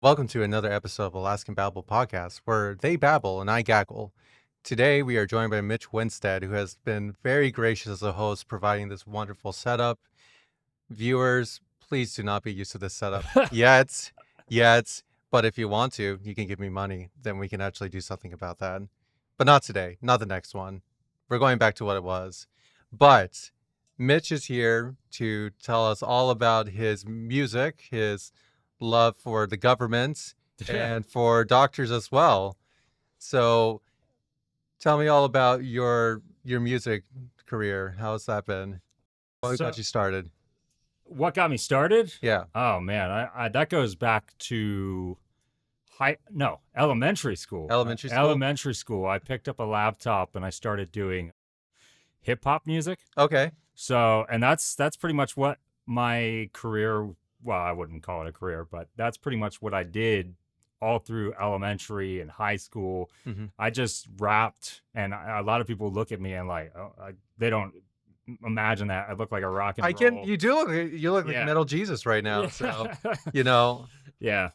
Welcome to another episode of Alaskan Babble Podcast, where they babble and I gaggle. Today, we are joined by Mitch Winstead, who has been very gracious as a host, providing this wonderful setup. Viewers, please do not be used to this setup yet. But if you want to, you can give me money. Then we can actually do something about that. But not today, not the next one. We're going back to what it was. But Mitch is here to tell us all about his music, his love for the government, and for doctors as well. So tell me all about your music career. How's that been? What got you started? What got me started? Yeah. Oh man, I that goes back to elementary school. Elementary school? Elementary school. I picked up a laptop and I started doing hip hop music. Okay. So, and that's pretty much what my career, well, I wouldn't call it a career, but that's pretty much what I did all through elementary and high school. Mm-hmm. I just rapped, and a lot of people look at me and like, they don't imagine that I look like a rock and roll. You do look like Metal Jesus right now. So Yeah.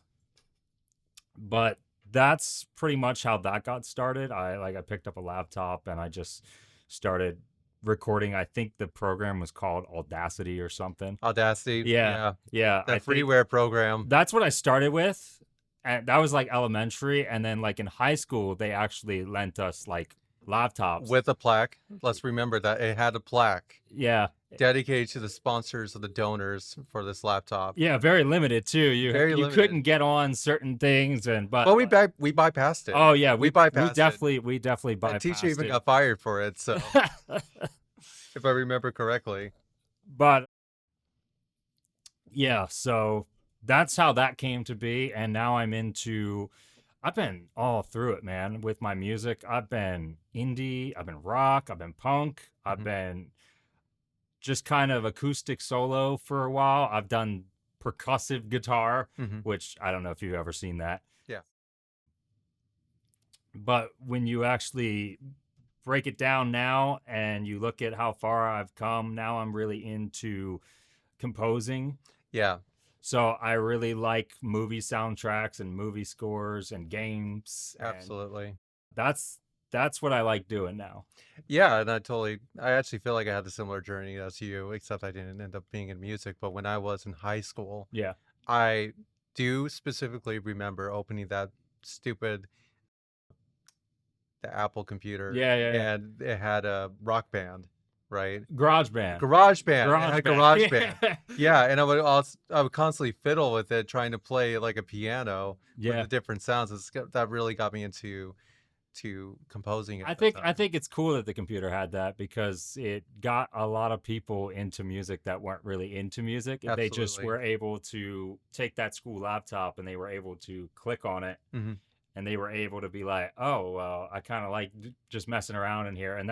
But that's pretty much how that got started. I picked up a laptop and I just started recording. I think the program was called Audacity or something. Audacity. Yeah. That freeware program. That's what I started with. And that was like elementary. And then like in high school, they actually lent us like laptops with a plaque. Let's remember that it had a plaque. Yeah. Dedicated to the sponsors or the donors for this laptop. Yeah, very limited too. You couldn't get on certain things, but we bypassed it. Oh yeah, we bypassed we definitely bypassed it. The teacher even got fired for it. So if I remember correctly. But yeah, so that's how that came to be, and now I've been all through it, man, with my music. I've been indie, I've been rock, I've been punk, I've been just kind of acoustic solo for a while. I've done percussive guitar, which I don't know if you've ever seen that. Yeah. But when you actually break it down now and you look at how far I've come, now I'm really into composing. Yeah. So I really like movie soundtracks and movie scores and games. Absolutely. That's what I like doing now. Yeah, and I actually feel like I had a similar journey as you, except I didn't end up being in music. But when I was in high school, yeah, I do specifically remember opening that stupid the Apple computer. Yeah. And it had a Rock Band, right? Garage Band. Yeah, and I would constantly fiddle with it, trying to play like a piano with the different sounds. That really got me into composing. I think it's cool that the computer had that, because it got a lot of people into music that weren't really into music. Absolutely. They just were able to take that school laptop and they were able to click on it. And they were able to be like, oh, well, I kind of like just messing around in here. And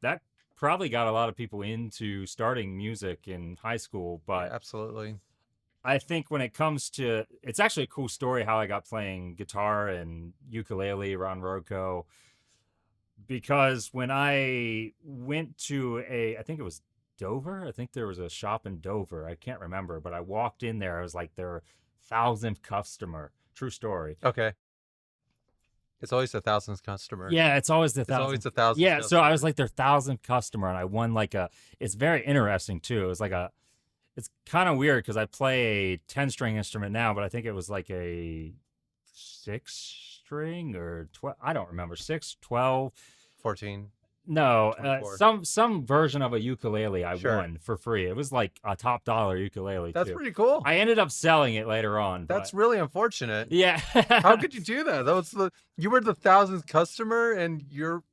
that probably got a lot of people into starting music in high school. But yeah, absolutely. I think when it comes to, it's actually a cool story how I got playing guitar and ukulele around Roco. Because when I went to I think it was Dover. I think there was a shop in Dover. I can't remember. But I walked in there. I was like their 1,000th customer. True story. Okay. It's always the 1,000th customer. Yeah, it's always the 1,000th. It's always the 1,000th. Yeah, so I was like their 1,000th customer, and I won it's very interesting too. It was it's kind of weird because I play a 10-string instrument now, but I think it was like a 6-string or 12. I don't remember. 6, 12, 14. No, some version of a ukulele I won for free. It was like a top dollar ukulele. That's pretty cool. I ended up selling it later on. That's really unfortunate. Yeah. How could you do that? You were the 1,000th customer, and your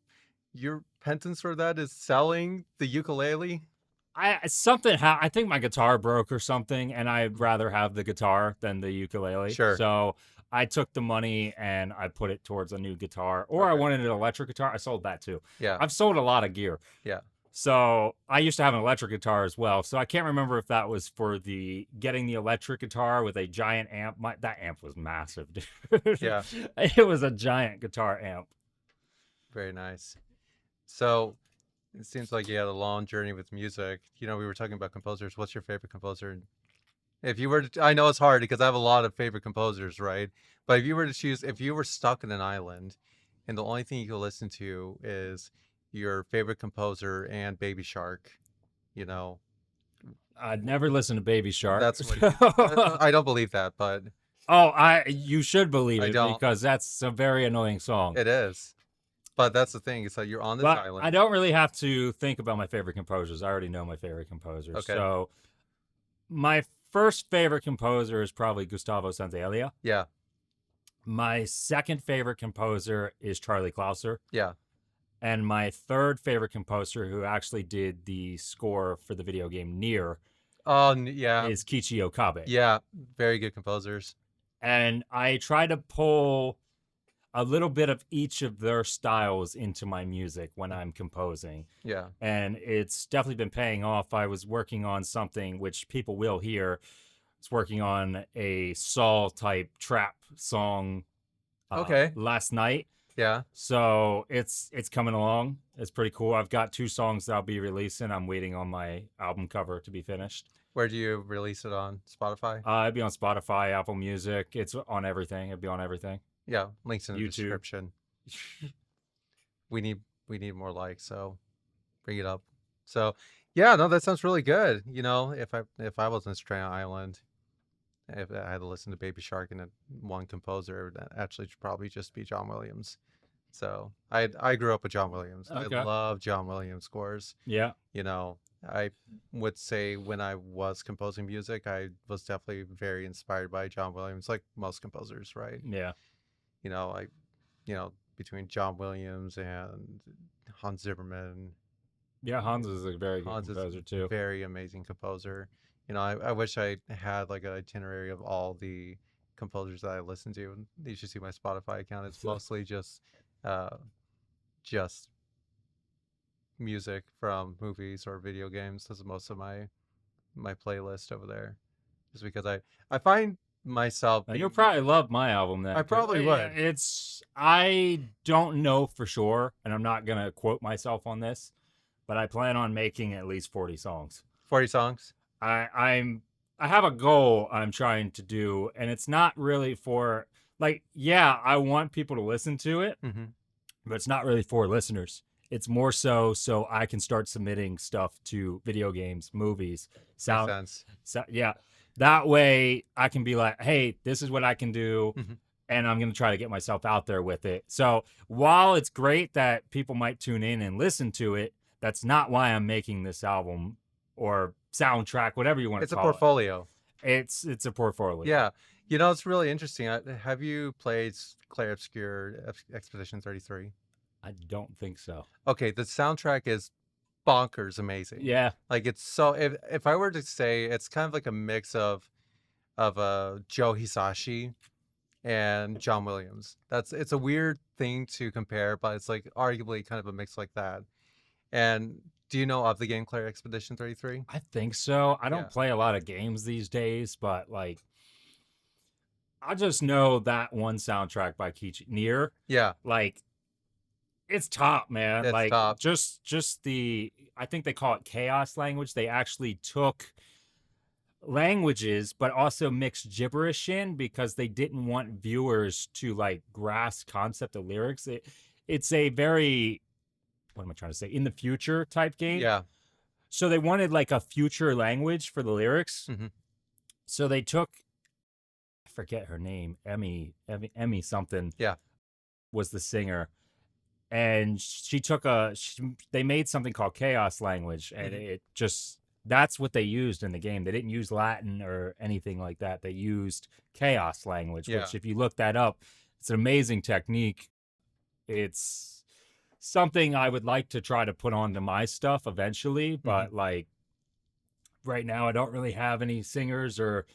penance for that is selling the ukulele. I think my guitar broke or something, and I'd rather have the guitar than the ukulele. Sure. So I took the money and I put it towards a new guitar, or I wanted an electric guitar. I sold that too. Yeah. I've sold a lot of gear. Yeah. So I used to have an electric guitar as well. So I can't remember if that was for getting the electric guitar with a giant amp. That amp was massive, dude. Yeah. It was a giant guitar amp. Very nice. So it seems like you had a long journey with music. We were talking about composers. What's your favorite composer? If you were to, I know it's hard because I have a lot of favorite composers, right? But if you were to choose, if you were stuck in an island, and the only thing you could listen to is your favorite composer and Baby Shark, you know, I'd never listen to Baby Shark. that's what you. I don't believe that, but Oh, you should believe I it don't. because that's a very annoying song. It is, but that's the thing. It's like you're on this But I island. don't really have to think about my favorite composers. I already know my favorite composers. Okay. So my first favorite composer is probably Gustavo Santaolalla. Yeah. My second favorite composer is Charlie Clouser. Yeah. And my third favorite composer, who actually did the score for the video game Nier, Oh, yeah. is Kichi Okabe. Yeah. Very good composers. And I try to pull a little bit of each of their styles into my music when I'm composing. Yeah. And it's definitely been paying off. I was working on something which people will hear. It's working on a Saul type trap song Okay. last night. Yeah. So it's coming along. It's pretty cool. I've got 2 songs that I'll be releasing. I'm waiting on my album cover to be finished. Where do you release it on? Spotify? It'd be on Spotify, Apple Music. It's on everything. It'd be on everything. Yeah. Links in the YouTube. description. We need more likes, so bring it up. So yeah, no, that sounds really good. You know, if I was in Strand Island, if I had to listen to Baby Shark and one composer, it would actually probably just be John Williams. So I grew up with John Williams. Okay. I love John Williams scores. Yeah. You know, I would say when I was composing music, I was definitely very inspired by John Williams, like most composers, right? Yeah. You know, between John Williams and Hans Zimmerman. Yeah, Hans is a very good Hans is composer a too. very amazing composer. You know, I wish I had like an itinerary of all the composers that I listen to. You should see my Spotify account. It's mostly uh, just music from movies or video games. This is most of my playlist over there. Just because I find myself Now, you'll being, probably love my album then. I probably would. I don't know for sure, and I'm not gonna quote myself on this, but I plan on making at least 40 songs. 40 songs. I have a goal I'm trying to do, and it's not really for like, yeah, I want people to listen to it, Mm-hmm. but it's not really for listeners. It's more so I can start submitting stuff to video games, movies, Makes sound. sense. So, yeah, that way I can be like, hey, this is what I can do. Mhm. And I'm going to try to get myself out there with it. So while it's great that people might tune in and listen to it, that's not why I'm making this album or soundtrack, whatever you want It's to a call portfolio. it. It's a portfolio. Yeah. You know, it's really interesting. Have you played Claire Obscure Expedition 33? I don't think so. Okay, the soundtrack is bonkers amazing. Yeah. Like it's so if I were to say it's kind of like a mix of Joe Hisashi and John Williams. It's a weird thing to compare, but it's like arguably kind of a mix like that. And do you know of the game Claire Expedition 33? I think so. I don't Yeah. play a lot of games these days, but like I just know that one soundtrack by Kichi Nier. Yeah, Like it's top, man. it's Like top. just the I think they call it chaos language. They actually took languages but also mixed gibberish in because they didn't want viewers to like grasp concept of lyrics. It's a very, what am I trying to say, in the future type game. Yeah. So they wanted like a future language for the lyrics. Mhm. So they took, I forget her name, Emmy something. Yeah. Was the singer. And she took they made something called chaos language, and it just, that's what they used in the game. They didn't use Latin or anything like that. They used chaos language, Yeah. which if you look that up, it's an amazing technique. It's something I would like to try to put onto my stuff eventually, but like right now I don't really have any singers or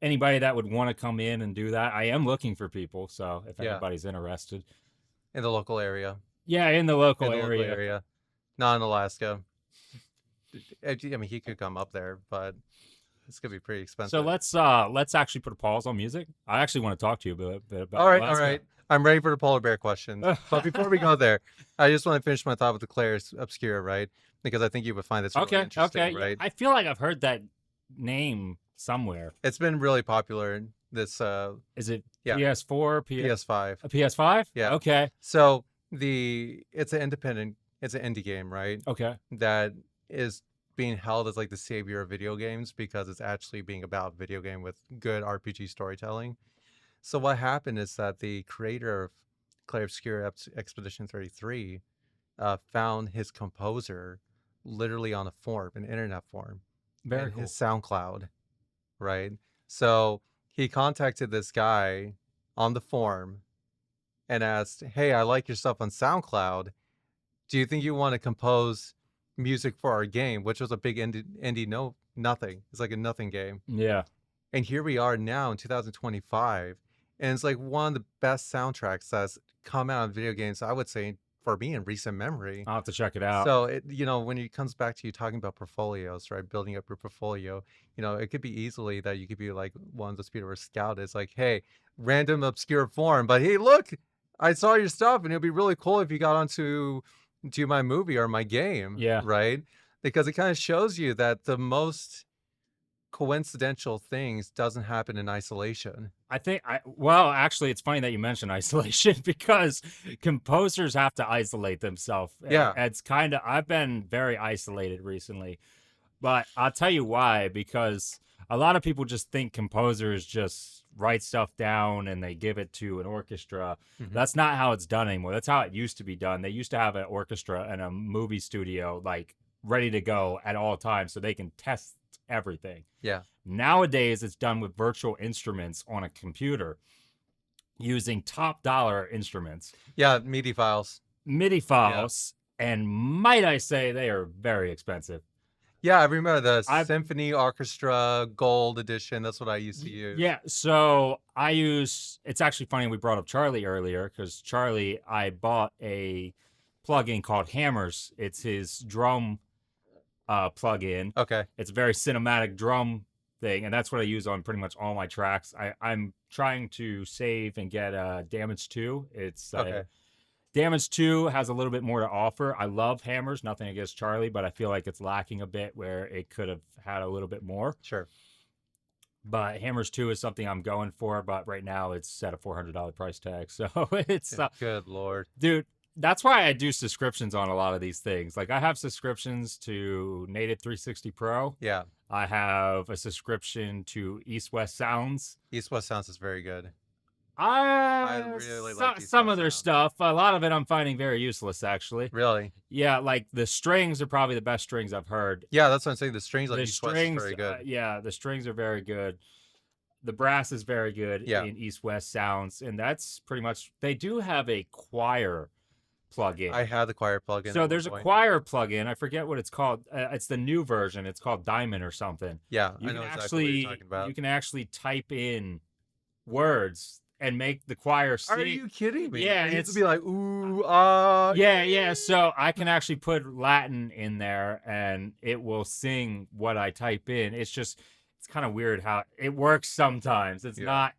anybody that would want to come in and do that. I am looking for people, so if Yeah. anybody's interested. In the local area. Yeah, in the local In the area. local area. Not in Alaska. I mean, he could come up there, but it's gonna be pretty expensive. So let's actually put a pause on music. I actually want to talk to you a bit about All right, Alaska. all right. I'm ready for the polar bear questions. But before we go there, I just want to finish my thought with the Claire Obscure, right? Because I think you would find this really interesting, Okay. right? I feel like I've heard that name somewhere. It's been really popular. This Is it yeah, PS4, PS5. a PS5? Yeah. Okay. So it's it's an indie game, right? Okay. That is being held as like the savior of video games because it's actually being about video game with good RPG storytelling. So what happened is that the creator of Clair Obscur Expedition 33 found his composer literally on a forum, an internet forum, Very in his cool. SoundCloud, right? So he contacted this guy on the forum and asked, "Hey, I like your stuff on SoundCloud. Do you think you want to compose music for our game?" Which was a big indie no nothing. It's like a nothing game. Yeah. And here we are now in 2025, and it's like one of the best soundtracks that's come out of video games, I would say, for me in recent memory. I'll have to check it out. So when it comes back to you talking about portfolios, right? Building up your portfolio, it could be easily that you could be like one of those people who are scout. It's like, hey, random obscure form, but hey, look, I saw your stuff, and it'd be really cool if you got onto do my movie or my game, Yeah. right? Because it kind of shows you that the most coincidental things doesn't happen in isolation. Well, actually, it's funny that you mentioned isolation because composers have to isolate themselves. Yeah. It's I've been very isolated recently, but I'll tell you why, because a lot of people just think composers just write stuff down and they give it to an orchestra. Mhm. That's not how it's done anymore. That's how it used to be done. They used to have an orchestra and a movie studio like ready to go at all times so they can test everything. Yeah. Nowadays, it's done with virtual instruments on a computer using top dollar instruments. Yeah, MIDI files. MIDI files, and might I say, they are very expensive. Yeah, I remember the I've Symphony Orchestra Gold Edition. That's what I used to use. Yeah, so it's actually funny we brought up Charlie earlier because Charlie, I bought a plugin called Hammers. It's his drum plugin. Okay. It's a very cinematic drum thing, and that's what I use on pretty much all my tracks. I'm trying to save and get Damage 2. It's Okay. Damage 2 has a little bit more to offer. I love Hammers, nothing against Charlie, but I feel like it's lacking a bit where it could have had a little bit more. Sure. But Hammers 2 is something I'm going for, but right now it's at a $400 price tag. So it's good Lord. Dude, that's why I do subscriptions on a lot of these things. Like I have subscriptions to Native 360 Pro. Yeah. I have a subscription to East West Sounds. East West Sounds is very good. I really like some of their stuff. A lot of it I'm finding very useless, actually. Really? Yeah, like the strings are probably the best strings I've heard. Yeah, that's what I'm saying. The strings on The East West is strings, very good. yeah, the strings are very good. The brass is very good in East West Sounds, and that's pretty much. They do have a choir plugin. I had the choir plugin. So there's a choir plugin. I forget what it's called. It's the new version. It's called Diamond or something. Yeah, I know exactly what you're talking about. You can actually type in words and make the choir sing. Are you kidding me? Yeah, it's to be like ooh ah. Yeah. So I can actually put Latin in there, and it will sing what I type in. It's kind of weird how it works sometimes. It's not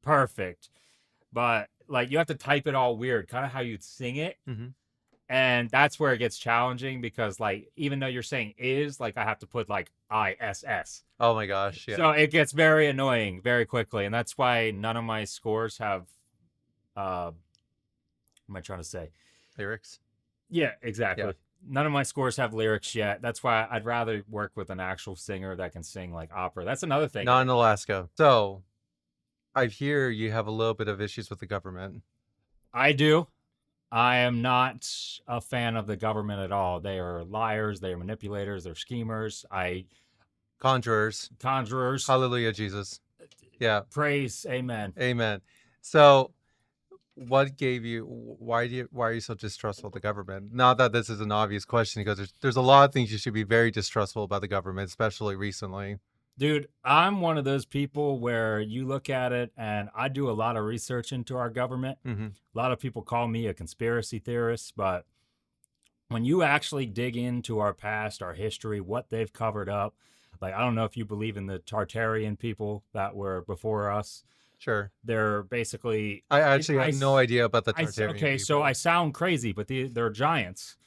perfect, but like you have to type it all weird, kind of how you'd sing it. Mm-hmm. And that's where it gets challenging because like even though you're saying is, like I have to put like ISS. Oh my gosh, yeah. So it gets very annoying very quickly, and that's why none of my scores have what am I trying to say? Lyrics? Yeah, exactly. Yeah. None of my scores have lyrics yet. That's why I'd rather work with an actual singer that can sing like opera. That's another thing. Not in Alaska. So I hear you have a little bit of issues with the government. I do. I am not a fan of the government at all. They are liars. They are manipulators. They're schemers. Conjurers. Hallelujah, Jesus. Yeah. Praise. Amen. Amen. So what gave you why are you so distrustful of the government? Not that this is an obvious question because there's a lot of things you should be very distrustful about the government, especially recently. Dude, I'm one of those people where you look at it, and I do a lot of research into our government. Mm-hmm. A lot of people call me a conspiracy theorist, but when you actually dig into our past, our history, what they've covered up, like I don't know if you believe in the Tartarian people that were before us. Sure. They're basically... I actually have no idea about the Tartarian people. So I sound crazy, but they're giants.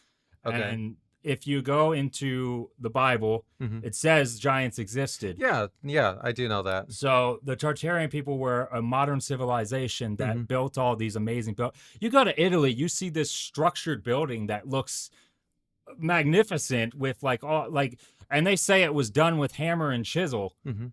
Okay. And if you go into the Bible, Mhm. it says giants existed. Yeah, yeah, I do know that. So the Tartarian people were a modern civilization Mhm. that built all these amazing You go to Italy, you see this structured building that looks magnificent with like all like, and they say it was done with hammer and chisel. Mhm.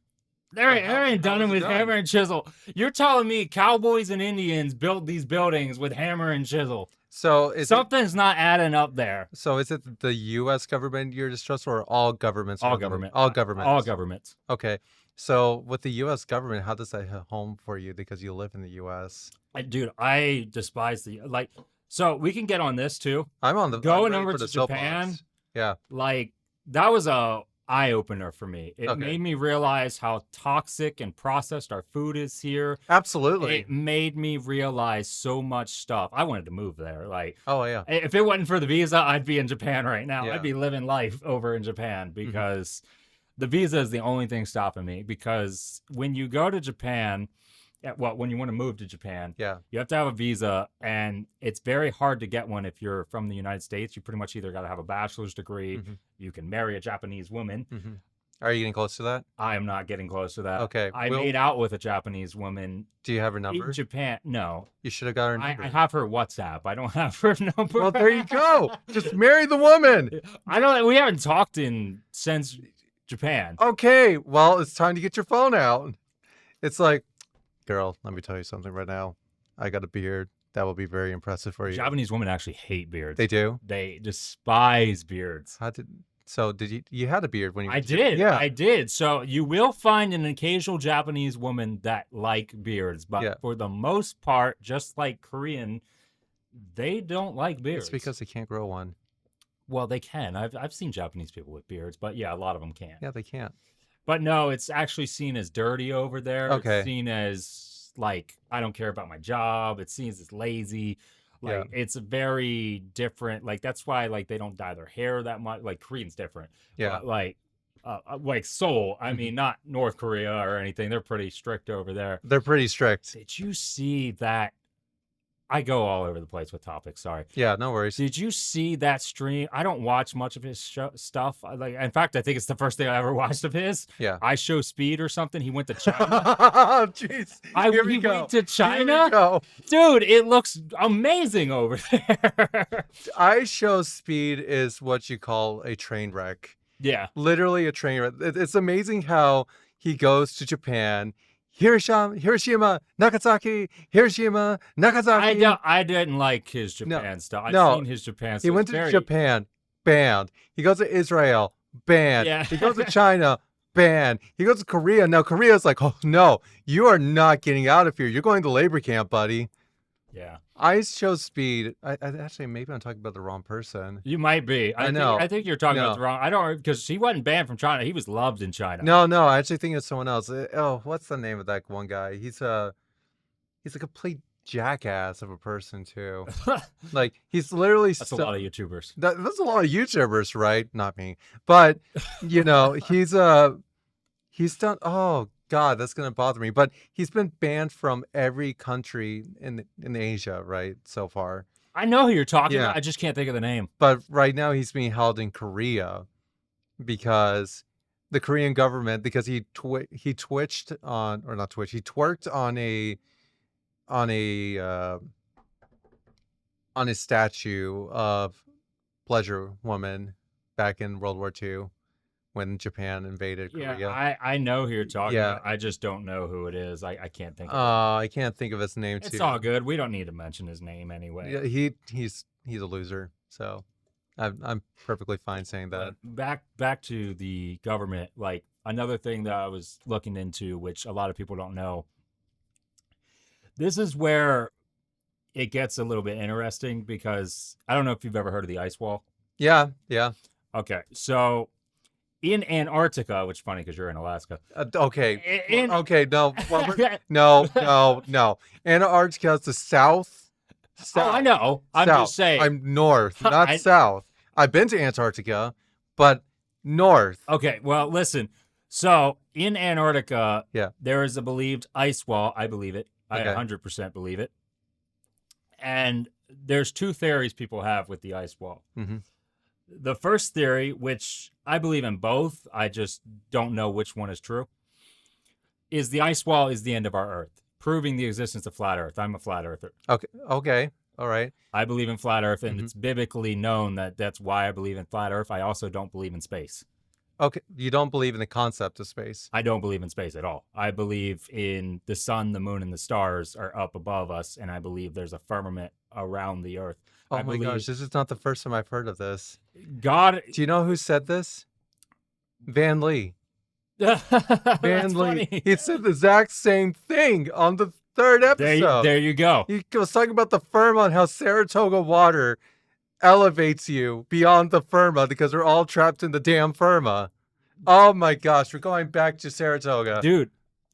There, But there ain't how done it was it with done? hammer and chisel. You're telling me cowboys and Indians built these buildings with hammer and chisel? So is it Something's not adding up there. the U.S. government you're distrustful, or all governments All around the government, all all governments? governments. Okay. So with the U.S. government, how does that hit home for you because you live in the U.S.? Dude, I despise the like. So we can get on this too. I'm Going ready over for the to Japan, soapbox. Yeah. like that was a eye opener for me. It Okay. made me realize how toxic and processed our food is here. Absolutely. It made me realize so much stuff. I wanted to move there. Like, Oh yeah. if it wasn't for the visa, I'd be in Japan right now. Yeah. I'd be living life over in Japan because the visa is the only thing stopping me. Because when you go to Japan, when you want to move to Japan, Yeah. you have to have a visa, and it's very hard to get one if you're from the United States. You pretty much either got to have a bachelor's degree, Mhm. you can marry a Japanese woman. Mhm. Are you getting close to that? I am not getting close to that. Okay. I made out with a Japanese woman Do you have her in number? Japan. No, You should have got her I number. have her WhatsApp. I don't have her number. Well, there you go. Just marry the woman. I don't. We haven't talked since Japan. Okay. Well, it's time to get your phone out. It's like, girl, let me tell you something right now. I got a beard. That will be very impressive for you. Japanese women actually hate beards. They do? They despise beards. Did you had a beard when you I went to did. Yeah. I did. So you will find an occasional Japanese woman that like beards, but Yeah. for the most part, just like Korean, they don't like beards. It's because they can't grow one. Well, they can. I've seen Japanese people with beards, but yeah, a lot of them can't. Yeah, they can't. But no, it's actually seen as dirty over there. Okay. It's seen as like, I don't care about my job. It's seen as lazy. Like, it's very different. Like, that's why like they don't dye their hair that much. Like, Korean's different. Yeah. But, like Seoul, I mean, not North Korea or anything. They're pretty strict over there. They're pretty strict. Did you see that? I go all over the place with topics. Sorry. Yeah, no worries. Did you see that stream? I don't watch much of his stuff. In fact, I think it's the first thing I ever watched of his. Yeah. I Show Speed or something. He went to China. Jeez. He went to China? Dude, it looks amazing over there. I Show Speed is what you call a train wreck. Yeah. Literally a train wreck. It's amazing how he goes to Japan. Hiroshima, Nagasaki, Hiroshima, Nagasaki. I didn't like his Japan stuff. I've seen his Japan stuff. He went to Japan, banned. He goes to Israel, banned. Yeah. He goes to China, banned. He goes to Korea. Now Korea's like, oh no, you are not getting out of here. You're going to labor camp, buddy. Yeah. I Show Speed. I actually, maybe I'm talking about the wrong person. You might be. I know. I think you're talking about the wrong. I don't, because he wasn't banned from China. He was loved in China. No, I actually think it's someone else. Oh, what's the name of that one guy? He's a complete jackass of a person too. Like he's literally That's a lot of YouTubers. That's a lot of YouTubers, right? Not me, but you know, he's done. Oh God, that's gonna bother me. But he's been banned from every country in Asia, right? So far. I know who you're talking about. I just can't think of the name. But right now he's being held in Korea because the Korean government, because he twitched on, or not twitched, he twerked on a statue of Pleasure Woman back in World War II when Japan invaded Korea. Yeah, I know who you're talking about. I just don't know who it is. I can't think of it. I can't think of his name too. It's all good. We don't need to mention his name anyway. Yeah, he's a loser. So I'm perfectly fine saying that. Back to the government, like another thing that I was looking into, which a lot of people don't know. This is where it gets a little bit interesting because I don't know if you've ever heard of the ice wall. Yeah. Okay, so in Antarctica, which is funny because you're in Alaska. Okay. No. No. Antarctica is the south. Oh, I know. I'm just saying. I'm north, not south. I've been to Antarctica, but north. Okay. Well, listen. So in Antarctica, yeah, there is a believed ice wall. I believe it. Okay. I 100% believe it. And there's two theories people have with the ice wall. Mm-hmm. The first theory, which I believe in both, I just don't know which one is true, is the ice wall is the end of our Earth, proving the existence of flat Earth. I'm a flat earther. Okay. Okay. All right. I believe in flat Earth, and Mm-hmm. it's biblically known that that's why I believe in flat Earth. I also don't believe in space. Okay. You don't believe in the concept of space. I don't believe in space at all. I believe in the sun, the moon, and the stars are up above us, and I believe there's a firmament around the Earth. Oh I my gosh, believe this is not the first time I've heard of this. God. Do you know who said this? Van Lee. That's Van Lee. funny. He said the exact same thing on the third episode. There you go. He was talking about the firma, how Saratoga water elevates you beyond the firma because we're all trapped in the damn firma. Oh my gosh, we're going back to Saratoga. Dude.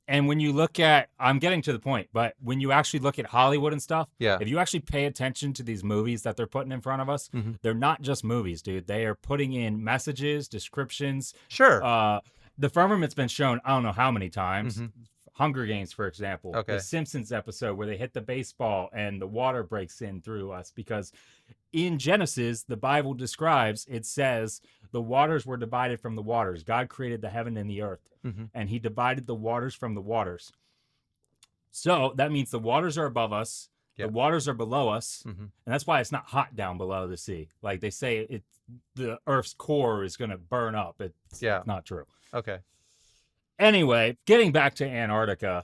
And when you look at, I'm getting to the point, but when you actually look at Hollywood and stuff, Yeah. if you actually pay attention to these movies that they're putting in front of us, they're not just movies, dude. They are putting in messages, descriptions. Sure. The firmament's been shown, I don't know how many times. Hunger Games, for example. Okay. The Simpsons episode where they hit the baseball and the water breaks in through us because in Genesis, the Bible describes, it says the waters were divided from the waters. God created the heaven and the earth, and he divided the waters from the waters. So that means the waters are above us, the waters are below us, and that's why it's not hot down below the sea. Like they say, the Earth's core is going to burn up. It's not true. Okay. Anyway, getting back to Antarctica,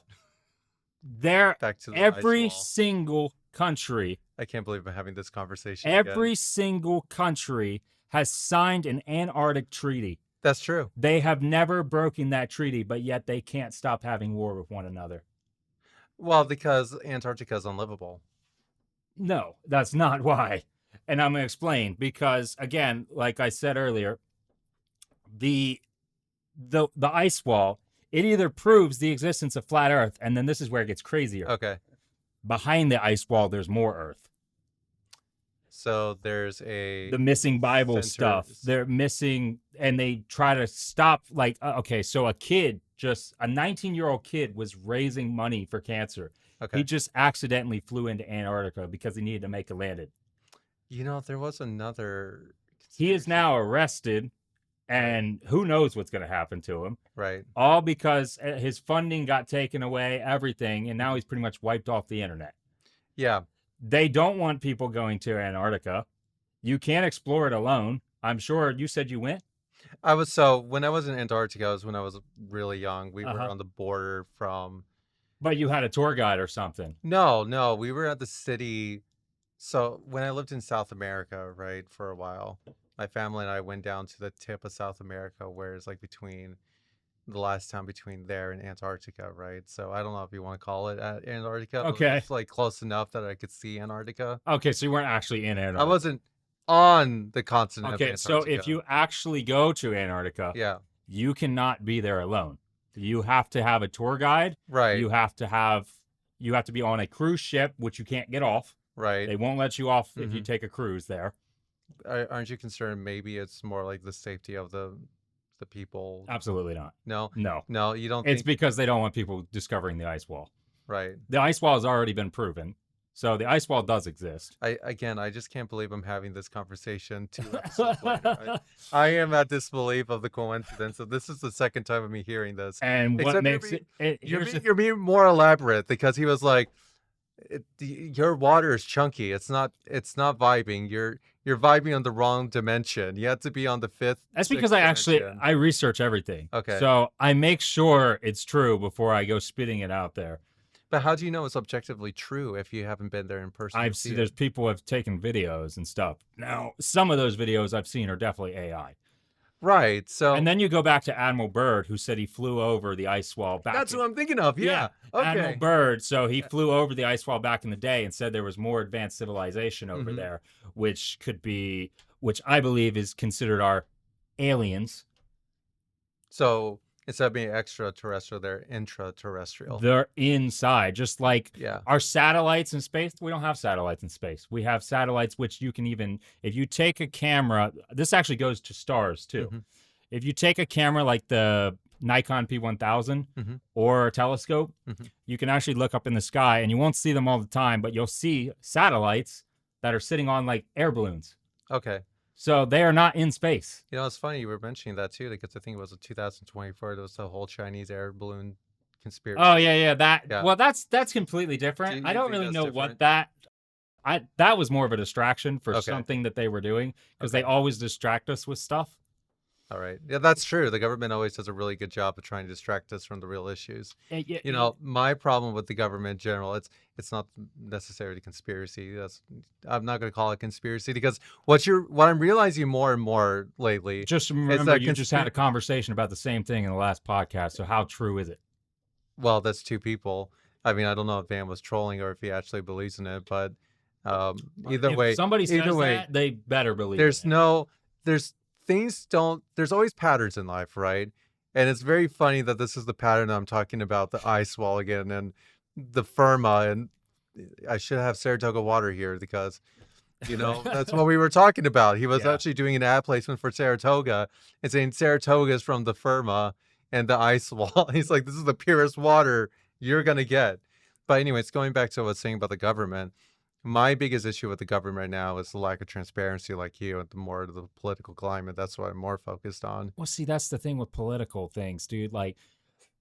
Back to the every ice wall. single country, I can't believe I'm having this conversation every again. single country has signed an Antarctic treaty. That's true. They have never broken that treaty, but yet they can't stop having war with one another. Well, because Antarctica is unlivable. No, that's not why. And I'm going to explain because, again, like I said earlier, the ice wall, it either proves the existence of flat Earth, and then this is where it gets crazier. Okay. Behind the ice wall, there's more Earth. So there's the missing Bible stuff. They're missing, and they try to stop. Like, okay, so a 19-year-old kid was raising money for cancer. Okay. He just accidentally flew into Antarctica because he needed to make a landing. You know, there was another. He is now arrested, and who knows what's going to happen to him. Right. All because his funding got taken away, everything, and now he's pretty much wiped off the internet. Yeah. They don't want people going to Antarctica. You can't explore it alone. I'm sure you said you went. When I was in Antarctica, when I was really young. We were on the border from. But you had a tour guide or something. No, we were at the city. So when I lived in South America, right, for a while, my family and I went down to the tip of South America, where it's like between the last town between there and Antarctica, right? So I don't know if you want to call it Antarctica. Okay. But it's like close enough that I could see Antarctica. Okay, so you weren't actually in Antarctica. I wasn't on the continent of Antarctica. So if you actually go to Antarctica, you cannot be there alone. You have to have a tour guide. Right. You have to be on a cruise ship, which you can't get off. Right. They won't let you off if you take a cruise there. Aren't you concerned maybe it's more like the safety of the people? Absolutely not. No, you don't It's think... because they don't want people discovering the ice wall. Right. The ice wall has already been proven. So the ice wall does exist. I just can't believe I'm having this conversation 2 episodes later. I am at disbelief of the coincidence. So this is the second time of me hearing this. And what makes you're being more elaborate, because he was like, your water is chunky. It's not vibing. You're vibing on the wrong dimension. You have to be on the fifth. That's because I research everything. Okay. So I make sure it's true before I go spitting it out there. But how do you know it's objectively true if you haven't been there in person? There's people who have taken videos and stuff. Now, some of those videos I've seen are definitely AI. Right. So, and then you go back to Admiral Byrd, who said he flew over the ice wall back. That's what I'm thinking of. Yeah. Okay. Admiral Byrd. So he flew over the ice wall back in the day and said there was more advanced civilization over there, which I believe is considered our aliens. So instead of being extraterrestrial, they're intraterrestrial. They're inside, just like our satellites in space. We don't have satellites in space. We have satellites which you can even, if you take a camera, this actually goes to stars too. If you take a camera like the Nikon P1000 or a telescope, you can actually look up in the sky, and you won't see them all the time, but you'll see satellites that are sitting on like air balloons. Okay. So they are not in space. It's funny you were mentioning that too, because I think it was in 2024. There was the whole Chinese air balloon conspiracy. Oh yeah. Yeah. Well, that's completely Do different. I you don't think really that's know what different? that was more of a distraction for Okay. something that they were doing, because they Okay. always distract us with stuff. All right. Yeah, that's true. The government always does a really good job of trying to distract us from the real issues. Yeah, My problem with the government in general, it's not necessarily conspiracy. I'm not going to call it conspiracy because what I'm realizing more and more lately just is remember, that you just had a conversation about the same thing in the last podcast. So how true is it? well, that's two people. I mean, I don't know if Van was trolling or if he actually believes in it, but either If way, somebody either says way, that, they better believe in there's it. no there's things don't there's always patterns in life, right? And it's very funny that this is the pattern I'm talking about, the ice wall again and the firma, and I should have Saratoga water here because that's what we were talking about. He was Yeah. actually doing an ad placement for Saratoga and saying Saratoga is from the firma and the ice wall. He's like, this is the purest water you're gonna get. But anyways, going back to what I was saying about the government, my biggest issue with the government right now is the lack of transparency, like you, and the more of the political climate. That's what I'm more focused on. Well, see, that's the thing with political things, dude. Like,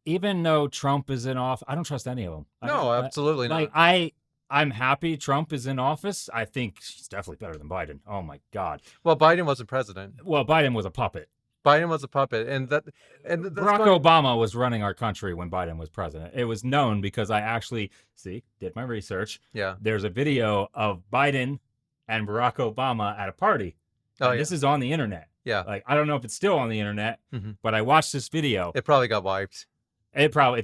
even though Trump is in office, I don't trust any of them. No, absolutely Like not. I'm happy Trump is in office. I think he's definitely better than Biden. Oh my God. Well, Biden wasn't president. Well, Biden was a puppet. Biden was a puppet, that's Barack going. Obama was running our country when Biden was president. It was known because I actually did my research. Yeah. There's a video of Biden and Barack Obama at a party. Oh, And yeah. this is on the internet. Yeah. Like, I don't know if it's still on the internet, Mhm. but I watched this video. It probably got wiped. It's probably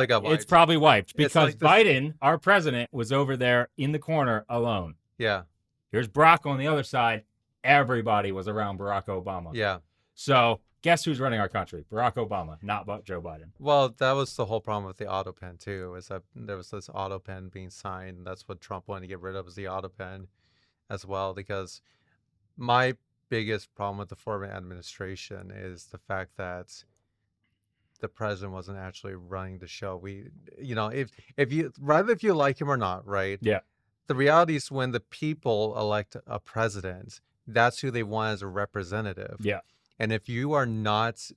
got wiped. It's probably wiped It's because like this. Biden, our president, was over there in the corner alone. Yeah. Here's Barack on the other side. Everybody was around Barack Obama. Yeah. So guess who's running our country? Barack Obama, not Joe Biden. Well, that was the whole problem with the auto pen too, is that there was this auto pen being signed. That's what Trump wanted to get rid of, was the auto pen as well. Because my biggest problem with the former administration is the fact that the president wasn't actually running the show. If you rather if you like him or not, right? Yeah. The reality is when the people elect a president, that's who they want as a representative. Yeah. And if you are not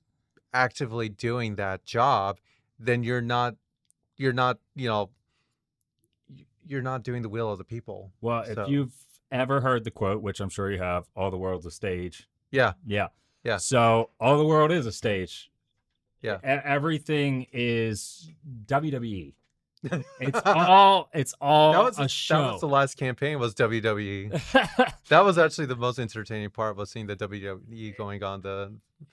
actively doing that job, then you're not you're not doing the will of the people. Well, So, if you've ever heard the quote, which I'm sure you have, all the world's a stage. yeah, Yeah. Yeah. So all the world is a stage. yeah. Everything is WWE. It's all a show. That was the last campaign, was WWE. That was actually the most entertaining part, was seeing the WWE going on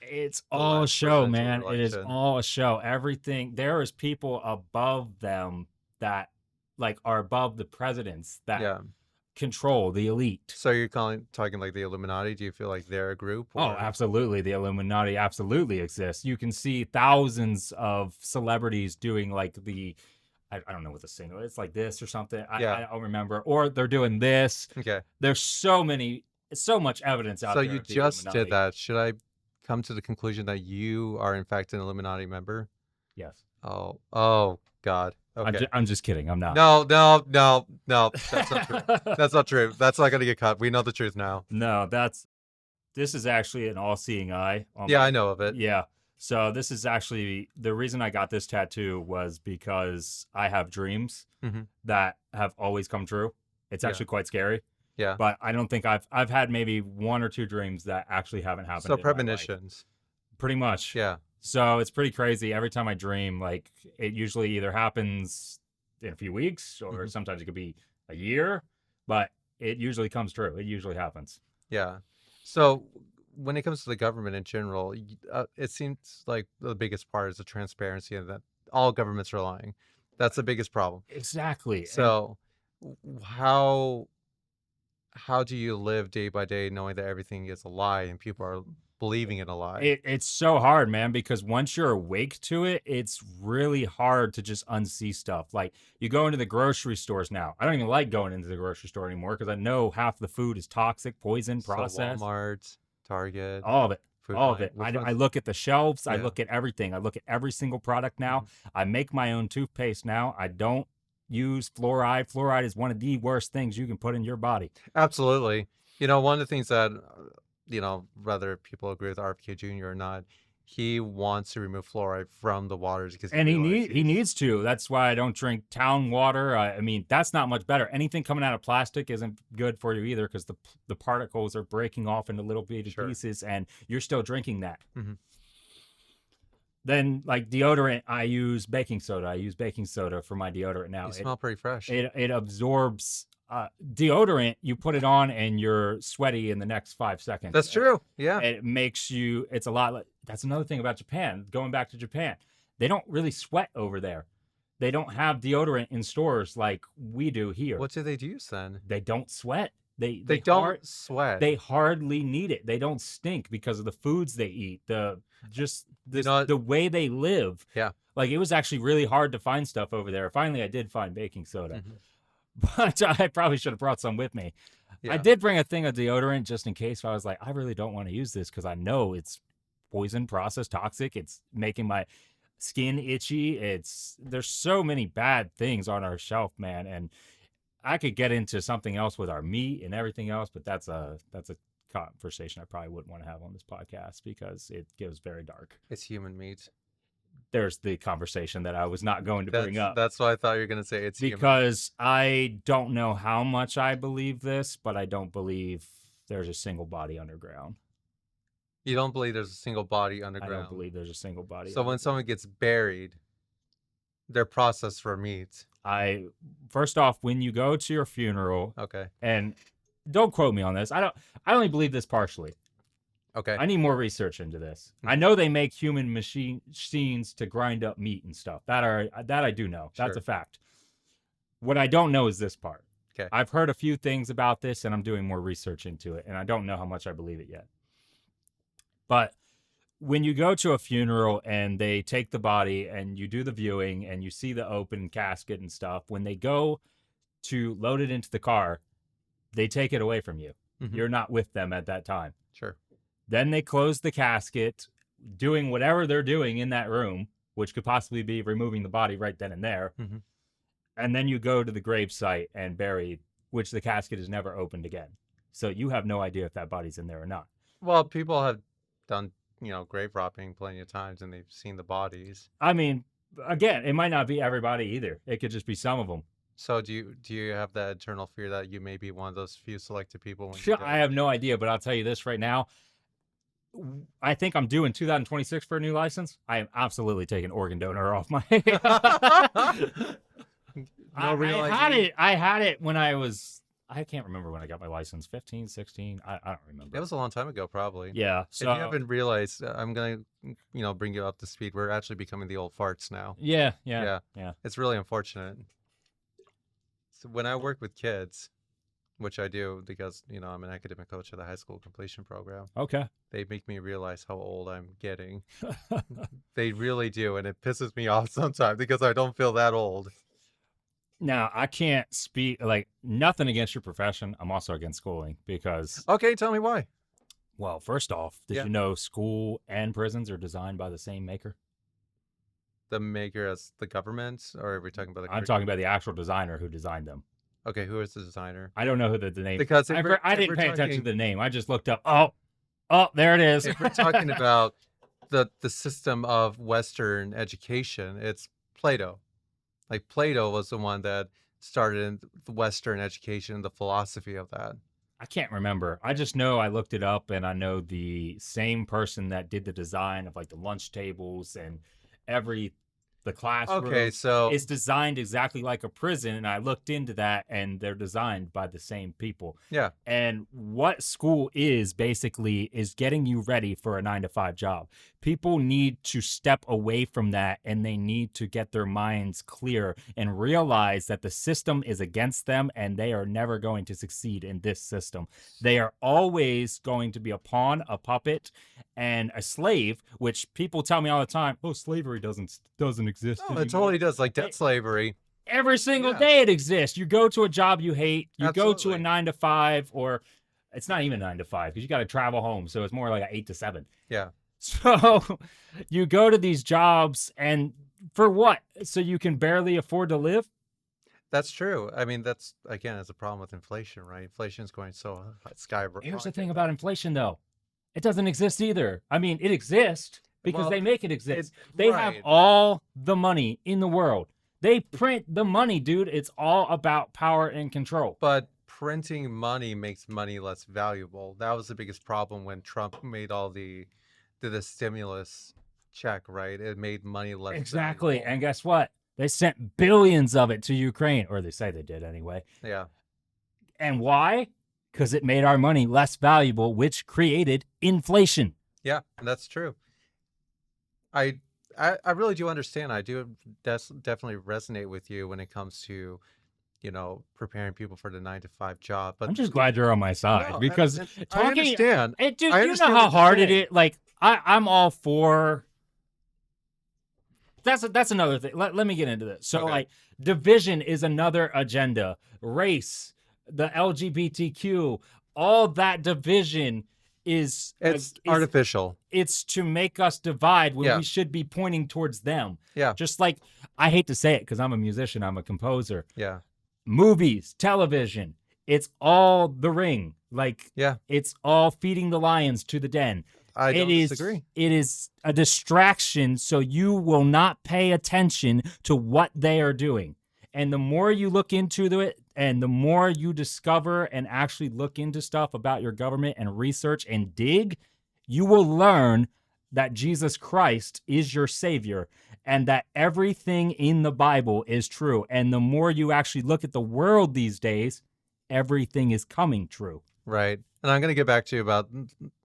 It's the all a last show, presidential man. It is election. all a show. Everything, there is people above them that like are above the presidents that Yeah. control the elite. So you're talking like the Illuminati? Do you feel like they're a group? Oh, absolutely. The Illuminati absolutely exists. You can see thousands of celebrities doing like I don't know what the signal. It's like this or something. Yeah. I don't remember. Or they're doing this. Okay. There's so much evidence out So there. you of the just Illuminati. did that. Should I come to the conclusion that you are in fact an Illuminati member? Yes. Oh God. Okay. I'm just kidding. I'm not. No. That's not true. That's not true. That's not gonna get cut. We know the truth now. No, this is actually an all-seeing eye. Yeah, I know of it. Yeah. So this is actually the reason I got this tattoo, was because I have dreams Mhm. that have always come true. It's Yeah. actually quite scary, Yeah. but I don't think I've had maybe one or two dreams that actually haven't happened. So in my life. premonitions. Pretty much. Yeah. So it's pretty crazy. Every time I dream, like, it usually either happens in a few weeks, or Mhm. sometimes it could be a year, but it usually comes true. It usually happens. Yeah. So when it comes to the government in general, it seems like the biggest part is the transparency, and that all governments are lying. That's the biggest problem. Exactly. So how do you live day by day knowing that everything is a lie and people are believing in a lie? It's so hard, man, because once you're awake to it, it's really hard to just unsee stuff. Like, you go into the grocery stores now. I don't even like going into the grocery store anymore because I know half the food is toxic, poison, So processed. Walmart, Target, All of it. Food All of Lion. it. I look at the shelves. I Yeah. look at everything. I look at every single product now. I make my own toothpaste now. I don't use fluoride. Fluoride is one of the worst things you can put in your body. Absolutely. One of the things that whether people agree with RFK Jr. or not, he wants to remove fluoride from the waters because he And realizes he needs to. That's why I don't drink town water. I mean, that's not much better. Anything coming out of plastic isn't good for you either because the particles are breaking off into little bitty Sure. pieces, and you're still drinking that. Mm-hmm. Then, like deodorant, I use baking soda. I use baking soda for my deodorant now. You smell pretty fresh. It absorbs deodorant. You put it on, and you're sweaty in the next 5 seconds. That's true. Yeah. It makes you. It's a lot. That's another thing about Japan. Going back to Japan, they don't really sweat over there. They don't have deodorant in stores like we do here. What do they use then? They don't sweat. They don't sweat. They hardly need it. They don't stink because of the foods they eat. The way they live. Yeah. Like it was actually really hard to find stuff over there. Finally, I did find baking soda, but I probably should have brought some with me. Yeah. I did bring a thing of deodorant just in case. I was like, I really don't want to use this because I know it's poison, processed, toxic. It's making my skin itchy. There's so many bad things on our shelf, man, and I could get into something else with our meat and everything else, but that's a conversation I probably wouldn't want to have on this podcast because it goes very dark. It's human meat. There's the conversation that I was not going to bring up. That's what I thought you were going to say. It's because human. I don't know how much I believe this, but I don't believe there's a single body underground. You don't believe there's a single body underground? I don't believe there's a single body. So when someone gets buried, they're processed for meat. First off, when you go to your funeral, okay, and don't quote me on this. I only believe this partially. Okay. I need more research into this. I know they make human machines to grind up meat and stuff. That I do know. That's a fact. What I don't know is this part. Okay. I've heard a few things about this, and I'm doing more research into it, and I don't know how much I believe it yet. But when you go to a funeral and they take the body and you do the viewing and you see the open casket and stuff, when they go to load it into the car, they take it away from you. Mm-hmm. You're not with them at that time. Sure. Then they close the casket, doing whatever they're doing in that room, which could possibly be removing the body right then and there. Mm-hmm. And then you go to the gravesite and bury, which the casket is never opened again. So you have no idea if that body's in there or not. Well, people have done, grave robbing plenty of times and they've seen the bodies. I mean, again, it might not be everybody either. It could just be some of them. So do you have that internal fear that you may be one of those few selected people? I have no idea, but I'll tell you this right now. I think I'm due in 2026 for a new license. I am absolutely taking organ donor off my. I had it when I was. I can't remember when I got my license. 15, 16. I don't remember. It was a long time ago, probably. Yeah. So if you haven't realized, I'm gonna bring you up to speed. We're actually becoming the old farts now. Yeah. It's really unfortunate. So when I work with kids, which I do because, I'm an academic coach of the high school completion program. Okay. They make me realize how old I'm getting. They really do. And it pisses me off sometimes because I don't feel that old. Now, I can't speak, nothing against your profession. I'm also against schooling because... Okay, tell me why. Well, first off, did you know school and prisons are designed by the same maker? The maker as the government? Or are we talking about the... I'm talking about the actual designer who designed them. Okay, who is the designer? I don't know who the name. Because I didn't pay attention to the name. I just looked up. Oh, there it is. If we're talking about the system of Western education, it's Plato. Like Plato was the one that started in the Western education, the philosophy of that. I can't remember. I just know I looked it up, and I know the same person that did the design of the lunch tables and the classroom. Okay, so it's designed exactly like a prison, and I looked into that, and they're designed by the same people. Yeah. And what school is basically is getting you ready for a 9-to-5 job. People need to step away from that, and they need to get their minds clear and realize that the system is against them, and they are never going to succeed in this system. They are always going to be a pawn, a puppet, and a slave, which people tell me all the time, slavery doesn't exist anymore. It totally does, like debt slavery. Every single day it exists. You go to a job you hate, you go to a 9-to-5, or it's not even 9-to-5 because you got to travel home, so it's more like an 8 to 7. Yeah. So you go to these jobs, and for what? So you can barely afford to live? That's true. I mean, that's, again, it's a problem with inflation, right? Inflation is going so skyrocket. Here's the thing about inflation, though. It doesn't exist either. I mean, it exists because Well, they make it it exist. They have right. all the money in the world. They print the money, dude. It's all about power and control. But printing money makes money less valuable. That was the biggest problem when Trump made all did the stimulus check, right? It made money less Exactly. valuable. And guess what? They sent billions of it to Ukraine, or they say they did anyway. Yeah. And why? Because it made our money less valuable, which created inflation. Yeah, that's true. I I really do understand. I do definitely resonate with you when it comes to, preparing people for the 9 to 5 job. But I'm just glad you're on my side no, because and I talking, understand. dude, I you know understand how what you're hard it is. saying. Like, I'm all for. That's another thing. Let me get into this. So, Okay. like, division is another agenda. Race, the LGBTQ, all that division is It's artificial. it's to make us divide when Yeah. we should be pointing towards them. Yeah. Just like, I hate to say it because I'm a musician, I'm a composer. Yeah. Movies, television, it's all The Ring. Like, Yeah. it's all feeding the lions to the den. I don't disagree. It is a distraction, so you will not pay attention to what they are doing. And the more you look into it and the more you discover and actually look into stuff about your government and research and dig, you will learn that Jesus Christ is your savior and that everything in the Bible is true. And the more you actually look at the world these days, everything is coming true. Right. And I'm going to get back to you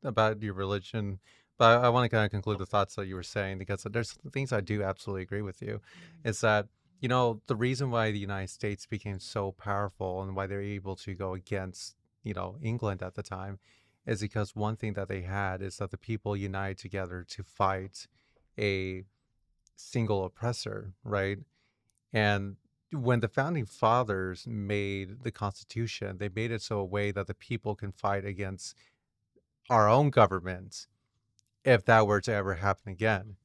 about your religion, but I want to kind of conclude the thoughts that you were saying because there's things I do absolutely agree with you. Is that, the reason why the United States became so powerful and why they're able to go against, England at the time is because one thing that they had is that the people united together to fight a single oppressor, right? And when the founding fathers made the Constitution, they made it so a way that the people can fight against our own government if that were to ever happen again.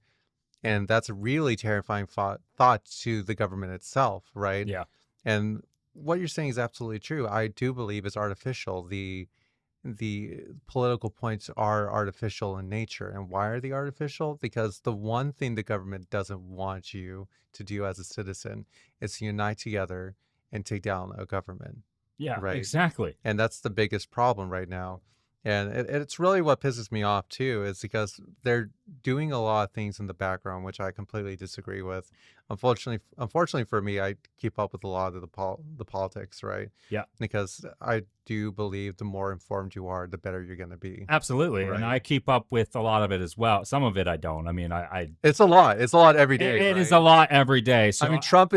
And that's a really terrifying thought to the government itself, right? Yeah. And what you're saying is absolutely true. I do believe it's artificial. The political points are artificial in nature. And why are they artificial? Because the one thing the government doesn't want you to do as a citizen is to unite together and take down a government. Yeah, Right. exactly. And that's the biggest problem right now. And it's really what pisses me off too, is because they're doing a lot of things in the background, which I completely disagree with. Unfortunately for me, I keep up with a lot of the politics, right? Yeah. Because I do believe the more informed you are, the better you're going to be. Absolutely. Right. And I keep up with a lot of it as well. Some of it I don't. I mean, It's a lot. It's a lot every day. it is right? a lot every day. So I mean, Trump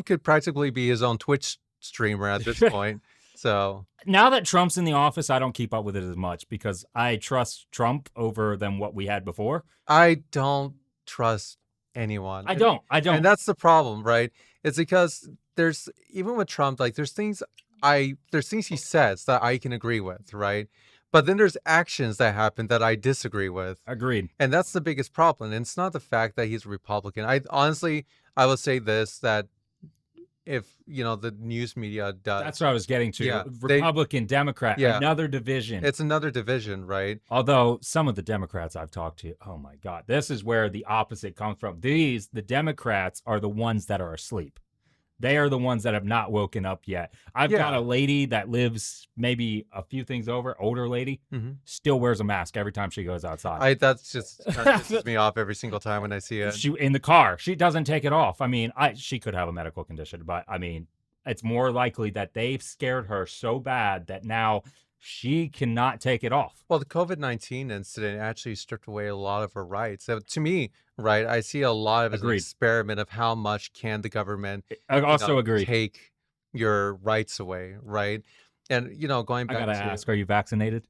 could practically be his own Twitch streamer at this point. So now that Trump's in the office, I don't keep up with it as much because I trust Trump over than what we had before. I don't trust anyone. I don't. And that's the problem, right? It's because there's even with Trump, like there's things he says that I can agree with, right? But then there's actions that happen that I disagree with. Agreed. And that's the biggest problem. And it's not the fact that he's a Republican. I will say this, that if the news media does, That's what I was getting to. Yeah, Republican, Democrat, Yeah. another division. It's another division, right? Although some of the Democrats I've talked to, oh my God, this is where the opposite comes from. The Democrats are the ones that are asleep. They are the ones that have not woken up yet. I've got a lady that lives maybe a few things over, older lady, still wears a mask every time she goes outside. That pisses me off every single time when I see it. She in the car, she doesn't take it off. I mean, she could have a medical condition, but I mean, it's more likely that they've scared her so bad that now she cannot take it off. Well, the COVID-19 incident actually stripped away a lot of her rights. So to me, right, I see a lot of it as an Agreed. experiment of how much can the government I also agree. take your rights away, right? And going I back gotta ask, are you vaccinated?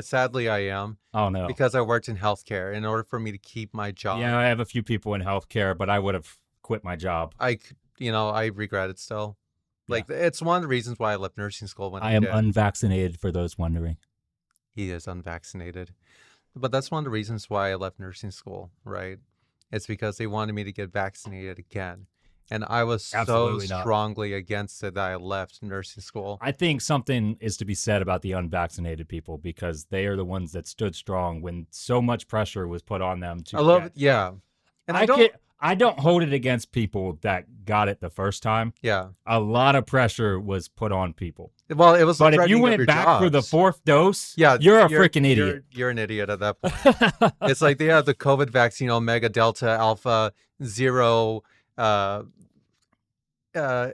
sadly I am, Oh no. because I worked in healthcare. In order for me to keep my job, Yeah, I have a few people in healthcare, but I would have quit my job. I regret it still. Like it's one of the reasons why I left nursing school when I am did. unvaccinated, for those wondering. He is unvaccinated. But that's one of the reasons why I left nursing school, right? It's because they wanted me to get vaccinated again. And I was so Absolutely not. strongly against it that I left nursing school. I think something is to be said about the unvaccinated people because they are the ones that stood strong when so much pressure was put on them to I love get. it. Yeah. And I I don't, can I don't hold it against people that got it the first time. yeah. A lot of pressure was put on people. Well, it was the But if you threatening of went your back for the jobs. fourth dose, Yeah, you're a freaking idiot. you're an idiot at that point. It's like they have the COVID vaccine, Omega, Delta, Alpha, Zero, uh, uh,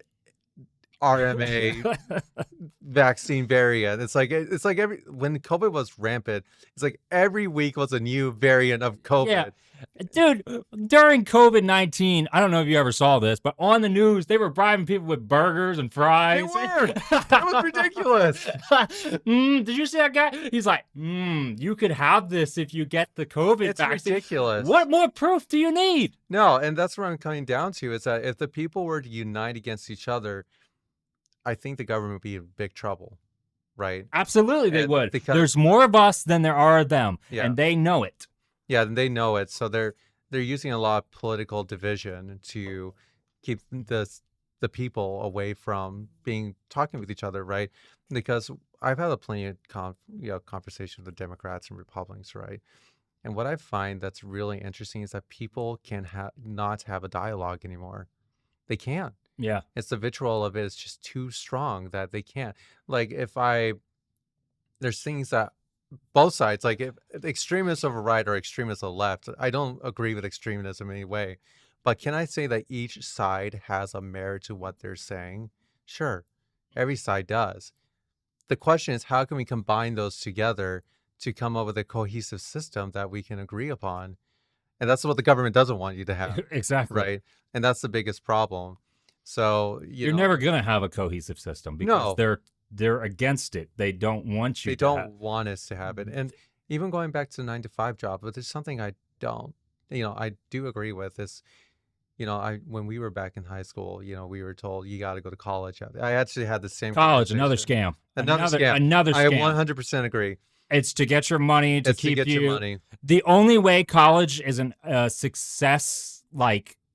RMA vaccine variant. It's like every when COVID was rampant, it's like every week was a new variant of Yeah. COVID. Dude, during COVID-19, I don't know if you ever saw this, but on the news, they were bribing people with burgers and They fries. were. That was ridiculous. Did you see that guy? He's like, you could have this if you get the COVID It's vaccine. ridiculous. What more proof do you need? No, and that's what I'm coming down to is that if the people were to unite against each other, I think the government would be in big trouble, right? Absolutely, they would. Because There's more of us than there are of them, yeah, and they know it. yeah, and they know it, so they're using a lot of political division to keep the people away from being talking with each other, right? Because I've had a plenty of conversations with Democrats and Republicans, right? And what I find that's really interesting is that people can not have a dialogue anymore. They can't. Yeah. It's the vitriol of it is just too strong that they can't. Like there's things that both sides, like if extremists of a right or extremists of the left, I don't agree with extremism in any way. But can I say that each side has a merit to what they're saying? Sure, every side does. The question is, how can we combine those together to come up with a cohesive system that we can agree upon? And that's what the government doesn't want you to have, Exactly. right? And that's the biggest problem. So, You're never gonna have a cohesive system because no, they're against it. They don't want you they to have. don't want us to have it. And even going back to the 9 to 5 job, but there's something I don't, I do agree with is, when we were back in high school, we were told you got to go to college. I actually had the same College, another conversation. scam. Another scam. Another I scam. 100% agree. It's to get your money, to It's keep to get you. your money. The only way college is a success,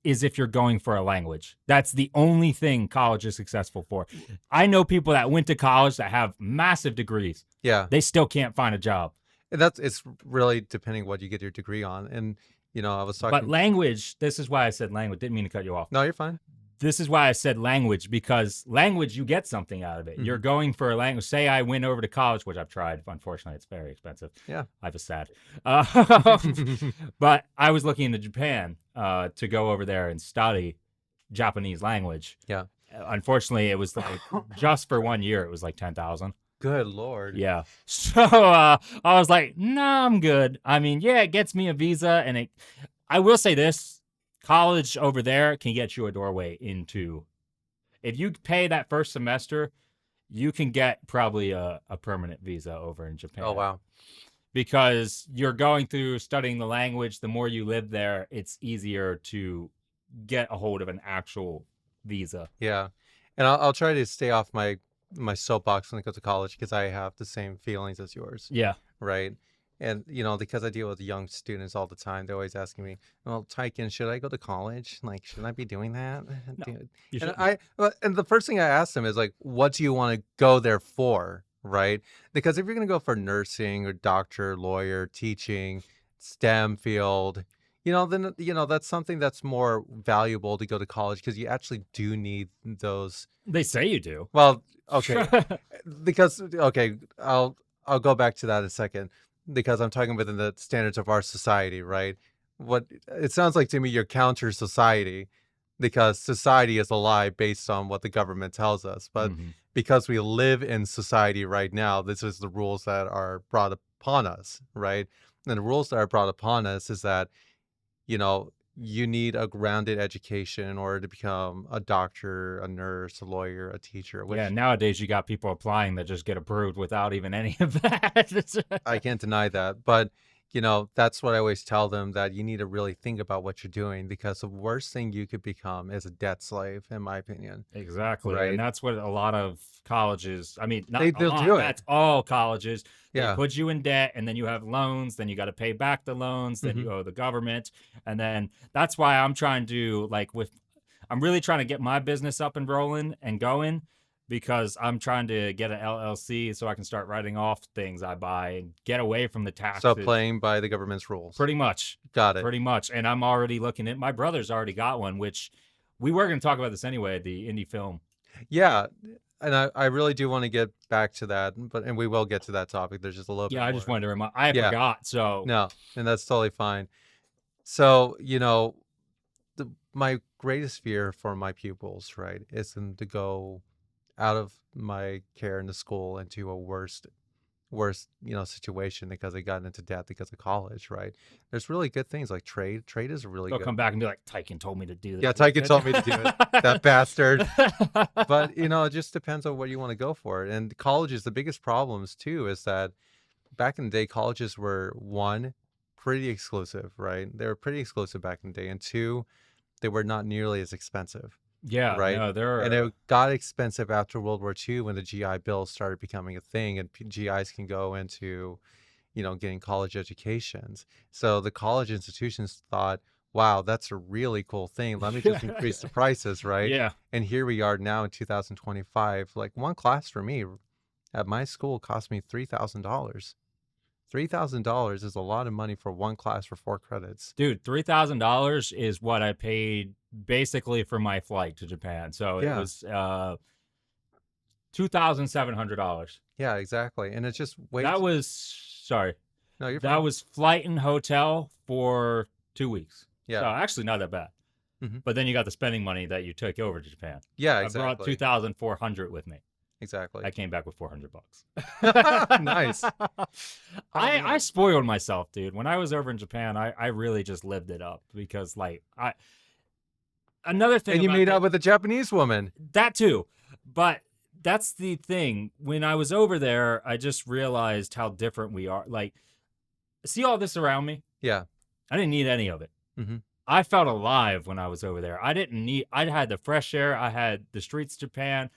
is if you're going for a language. That's the only thing college is successful for. I know people that went to college that have massive degrees. Yeah. They still can't find a job. And it's really depending what you get your degree on. And, I was talking. But language, this is why I said language. Didn't mean to cut you off. No, you're fine. This is why I said language, because language, you get something out of it. You're going for a language. Say I went over to college, which I've tried. Unfortunately, it's very expensive. Yeah. Life is sad. But I was looking into Japan to go over there and study Japanese language. Yeah. Unfortunately, it was like just for 1 year, it was like 10,000. Good Lord. Yeah. So I was like, no, I'm good. I mean, yeah, it gets me a visa, and I will say this. College over there can get you a doorway into. If you pay that first semester, you can get probably a permanent visa over in Japan. Oh, wow. Because you're going through studying the language. The more you live there, it's easier to get a hold of an actual visa. Yeah. And I'll try to stay off my soapbox when I go to college because I have the same feelings as yours. Yeah. Right. And, because I deal with young students all the time, they're always asking me, well, Tyken, should I go to college? Like, should I be doing that? No, Dude. you And the first thing I ask them is like, what do you want to go there for? Right. Because if you're going to go for nursing or doctor, lawyer, teaching, STEM field, then, that's something that's more valuable to go to college because you actually do need those. They say you do. Well, okay. Because, okay, I'll go back to that in a second. Because I'm talking within the standards of our society, right? What it sounds like to me, you're counter society because society is a lie based on what the government tells us. But because we live in society right now, this is the rules that are brought upon us, right? And the rules that are brought upon us is that, you need a grounded education in order to become a doctor, a nurse, a lawyer, a teacher. Yeah, nowadays you got people applying that just get approved without even any of that. I can't deny that. But, that's what I always tell them, that you need to really think about what you're doing because the worst thing you could become is a debt slave, in my opinion. Exactly. Right? And that's what a lot of colleges, I mean, not They'll a lot, do it. that's all colleges. They Yeah. put you in debt, and then you have loans, then you got to pay back the loans, then you owe the government. And then that's why I'm trying to, I'm really trying to get my business up and rolling and going because I'm trying to get an LLC so I can start writing off things I buy and get away from the So taxes. playing by the government's rules. Pretty much. Got it. Pretty much. And I'm already looking at my brother's already got one, which we were going to talk about this anyway, the indie film. Yeah. And I really do want to get back to that, and we will get to that topic. There's just a little bit Yeah, I more. just wanted to remind. I Yeah. forgot. So No, and that's totally fine. So, my greatest fear for my pupils, right, is them to go out of my care into school into a worst, situation because they got into debt because of college, right? There's really good things like trade. Trade is really they'll good. come back and be like, Tyken told me to do this. Yeah, Tyken told me to do it. That bastard. But, it just depends on what you want to go for. And colleges, the biggest problems too is that back in the day, colleges were, one, pretty exclusive, right? They were pretty exclusive back in the day. And two, they were not nearly as expensive, Yeah, right? no, they're And it got expensive after World War II when the GI Bill started becoming a thing, and GIs can go into, getting college educations. So the college institutions thought, wow, that's a really cool thing. Let me just increase the prices, right? yeah. And here we are now in 2025. Like, one class for me at my school cost me $3,000. $3,000 is a lot of money for one class for 4 credits. Dude, $3,000 is what I paid basically for my flight to Japan. So Yeah. it was $2,700. Yeah, exactly. And it's just That was sorry. No, you're That fine. was flight and hotel for 2 weeks. Yeah. So actually not that bad. Mhm. But then you got the spending money that you took over to Japan. Yeah, I brought exactly. 2,400 with me. Exactly. I came back with $400. Nice. I spoiled myself, dude. When I was over in Japan, I really just lived it up because another thing And you about made out with a Japanese woman. that too. But that's the thing. When I was over there, I just realized how different we are. Like, see all this around me? Yeah. I didn't need any of it. Mhm. I felt alive when I was over there. I had the fresh air. I had the streets of Japan.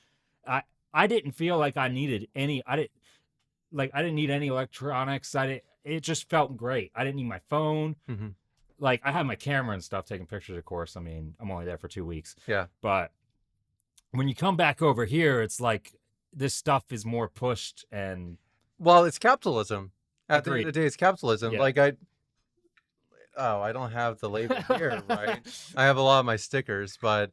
I didn't feel like I needed any. I didn't need any electronics. It just felt great. I didn't need my phone. Mhm. Like, I had my camera and stuff taking pictures, of course. I mean, I'm only there for 2 weeks. Yeah. But when you come back over here, it's like this stuff is more pushed and Well, it's capitalism. At the end Agreed. of the day, it's capitalism. Yeah. Like, I don't have the label here, right? I have a lot of my stickers, but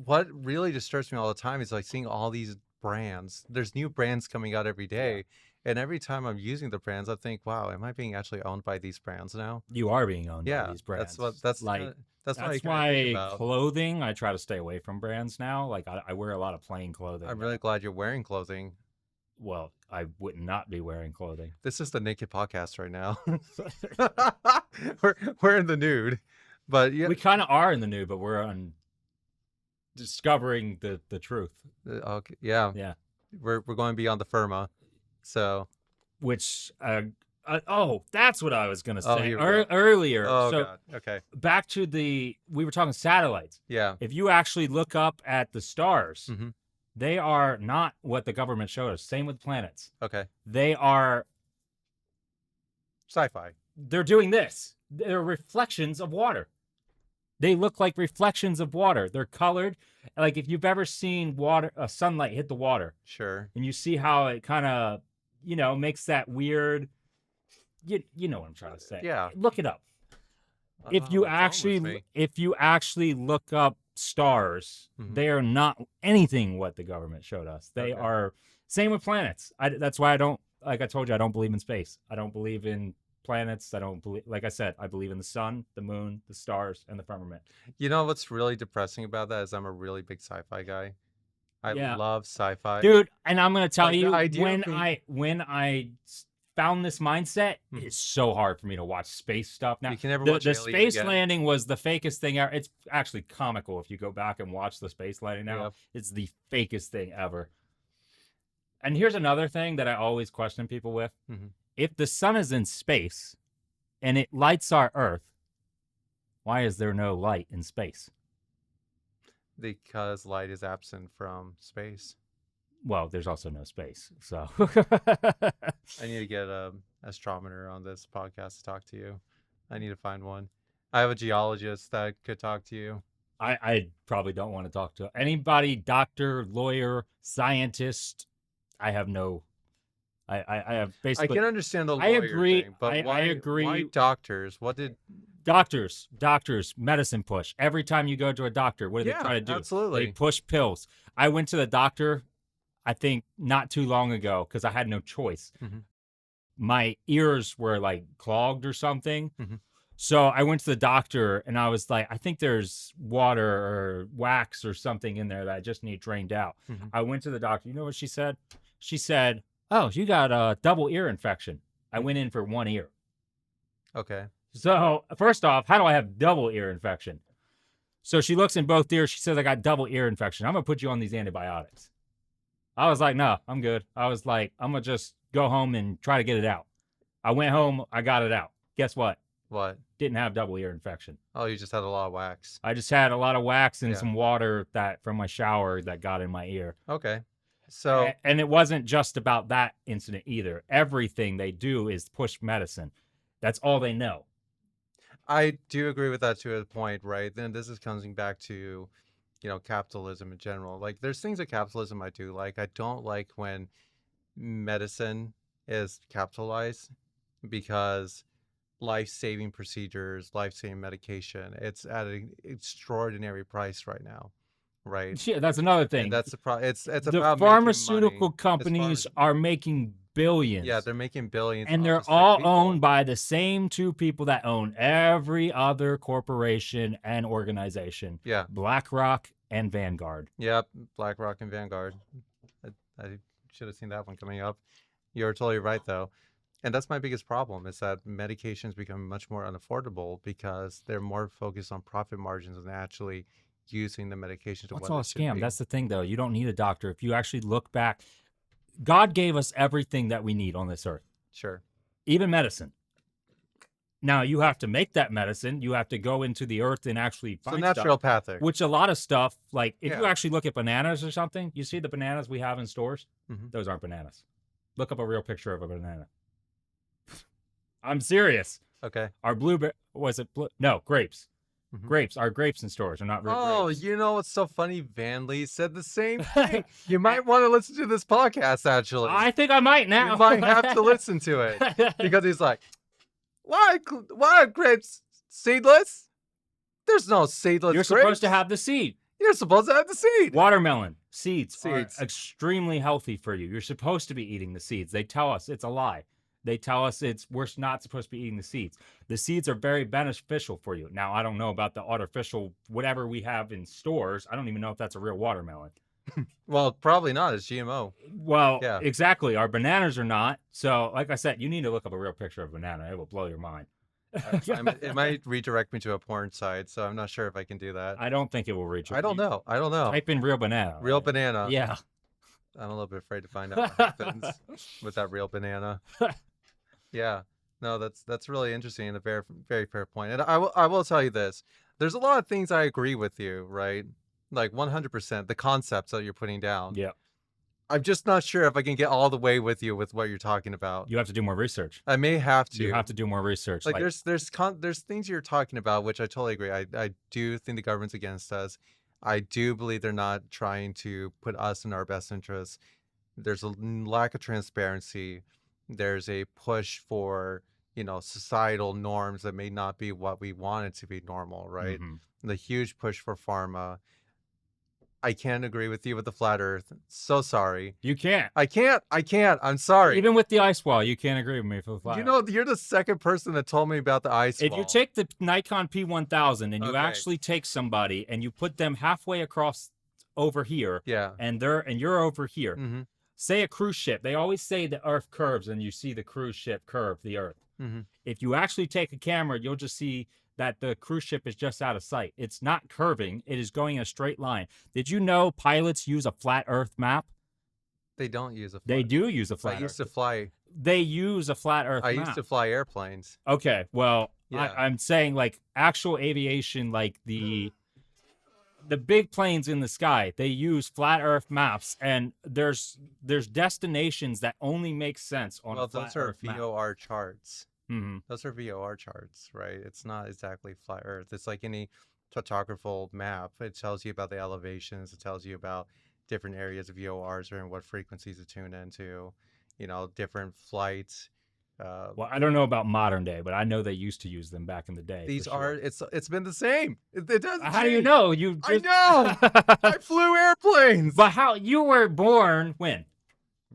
what really disturbs me all the time is like seeing all these brands. There's new brands coming out every day. And every time I'm using the brands, I think, wow, am I being actually owned by these brands now? You are being owned Yeah, by these brands. that's like that's what I that's kinda think why about. clothing, I try to stay away from brands now. Like, I wear a lot of plain clothing. I'm now. really glad you're wearing clothing. Well, I would not be wearing clothing. This is the naked podcast right now. we're in the nude, but yeah, We kind of are in the nude, but we're on discovering the truth. okay, yeah, Yeah. we're going beyond the firma. So, Which that's what I was gonna Oh, say here we go. earlier. oh So god, okay, back to we were talking satellites. yeah, If you actually look up at the stars, Mhm. they are not what the government showed us. Same with planets. okay, They are sci-fi. they're doing this. They're reflections of water. They look like reflections of water. They're colored. Like, if you've ever seen sunlight hit the water, Sure. and you see how it kind of, makes that weird. You know what I'm trying to say. Yeah. Look it up. If Oh, you it's almost actually me. look up stars, Mhm. they are not anything what the government showed us. They Okay. are same with planets. That's why I don't, like I told you, I don't believe in space. I don't believe in planets. I don't believe, like I said, I believe in the sun, the moon, the stars, and the firmament. You know what's really depressing about that is I'm a really big sci-fi guy. I Yeah. love sci-fi. Dude, and I'm gonna tell Like, the you, idea when of being- I found this mindset, Mhm. it's so hard for me to watch space stuff now. You can never the watch the Alien space again. landing was the fakest thing ever. It's actually comical if you go back and watch the space landing now. Yep. It's the fakest thing ever. And here's another thing that I always question people with. Mhm. If the sun is in space and it lights our Earth, why is there no light in space? Because light is absent from space. Well, there's also no space. So I need to get an astronomer on this podcast to talk to you. I need to find one. I have a geologist that could talk to you. I probably don't want to talk to anybody, doctor, lawyer, scientist. I have no. I have I basically. can understand the I lawyer agree. thing, but I why agree. doctors? What did Doctors, medicine push. Every time you go to a doctor, what do they Yeah, try to do? They absolutely. push pills. I went to the doctor, I think not too long ago because I had no choice. Mhm, My ears were like clogged or something. mhm, So I went to the doctor and I was like, I think there's water or wax or something in there that I just need drained out. mhm. I went to the doctor. You know what she said? She said, "Oh, you got a double ear infection." I Mm, went in for one ear. okay. So, first off, how do I have double ear infection? So she looks in both ears. She says, I got double ear infection. I'm going to put you on these antibiotics. I was like, no, I'm good. I was like, I'm going to just go home and try to get it out. I went home. I got it out. Guess what? What? Didn't have double ear infection. Oh, you just had a lot of wax. I just had a lot of wax and Yeah. some water that from my shower that got in my ear. Okay. So And it wasn't just about that incident either. Everything they do is push medicine. That's all they know. I do agree with that to a point, right? Then this is coming back to, capitalism in general. Like, there's things of capitalism I do like. I don't like when medicine is capitalized because life-saving procedures, life-saving medication, it's at an extraordinary price right now, right? Yeah, that's another And thing. that's the it's The about making money. pharmaceutical It's companies are making yeah, billions, they're making billions and off they're of sick all owned people. by the same two people that own every other corporation and organization: Yeah. BlackRock and Vanguard. Yep, BlackRock and Vanguard. I should have seen that one coming up. You're totally right, though. And that's my biggest problem is that medications become much more unaffordable because they're more focused on profit margins than actually using the medication to What's what all a it should scam? be. That's the thing, though. You don't need a doctor. If you actually look back, God gave us everything that we need on this earth, Sure. even medicine. Now you have to make that medicine. You have to go into the earth and actually So find stuff. naturopathic. Which a lot of stuff, like if you Yeah. actually look at bananas or something, you see the bananas we have in stores? Hmm. Those aren't bananas. Look up a real picture of a banana. I'm serious. Okay. Our blueberry, was it blue? No, grapes. Hmm. Grapes. Our grapes in stores are not real Oh, grapes. you know what's so funny? Van Lee said the same thing. You might want to listen to this podcast, actually. I think I might now. You might have to listen to it because he's like, why are grapes seedless? There's no seedless You're grapes. supposed to have the seed. You're supposed to have the seed. Watermelon seeds Seeds. are extremely healthy for you. You're supposed to be eating the seeds. They tell us it's a lie. They tell us we're not supposed to be eating the seeds. The seeds are very beneficial for you. Now, I don't know about the artificial whatever we have in stores. I don't even know if that's a real watermelon. Well, probably not. It's GMO. Well, Yeah. exactly. Our bananas are not. So, like I said, you need to look up a real picture of a banana. It will blow your mind. It might redirect me to a porn site, so I'm not sure if I can do that. I don't think it will reach. I don't know. I don't know. Type in real banana. Real banana. Yeah. I'm a little bit afraid to find out what happens with that real banana. Yeah. No, that's really interesting and a very very fair point. And I will tell you this. There's a lot of things I agree with you, right? Like 100%, the concepts that you're putting down. Yeah. I'm just not sure if I can get all the way with you with what you're talking about. You have to do more research. I may have to. You have to do more research. Like there's things you're talking about which I totally agree. I do think the government's against us. I do believe they're not trying to put us in our best interests. There's a lack of transparency. There's a push for, societal norms that may not be what we want it to be normal, right? Mhm. The huge push for pharma. I can't agree with you with the flat earth. So sorry. You can't. I can't. I'm sorry. Even with the ice wall, you can't agree with me for the flat. You're the second person that told me about the ice If wall. you take the Nikon P1000 and you Okay. actually take somebody and you put them halfway across over here, Yeah. and you're over here. Mm-hmm. Say a cruise ship. They always say the Earth curves, and you see the cruise ship curve the Earth. Mm-hmm. If you actually take a camera, you'll just see that the cruise ship is just out of sight. It's not curving. It is going in a straight line. Did you know pilots use a flat Earth map? They don't use a flat. They do use a I flat used Earth. to fly. They use a flat Earth I map. used to fly airplanes. Okay, well, Yeah. I'm saying like actual aviation, like the big planes in the sky, they use flat Earth maps, and there's destinations that only make sense on Well, a flat those are Earth map. VOR charts. Mhm. Those are VOR charts, right? It's not exactly flat Earth. It's like any topographical map. It tells you about the elevations. It tells you about different areas of VORs and what frequencies to tune into. Different flights. Uh, Well, I don't know about modern day, but I know they used to use them back in the day for these are sure. it's been the same. It doesn't How do you change. know? You I just know. I flew airplanes. But how you were born when?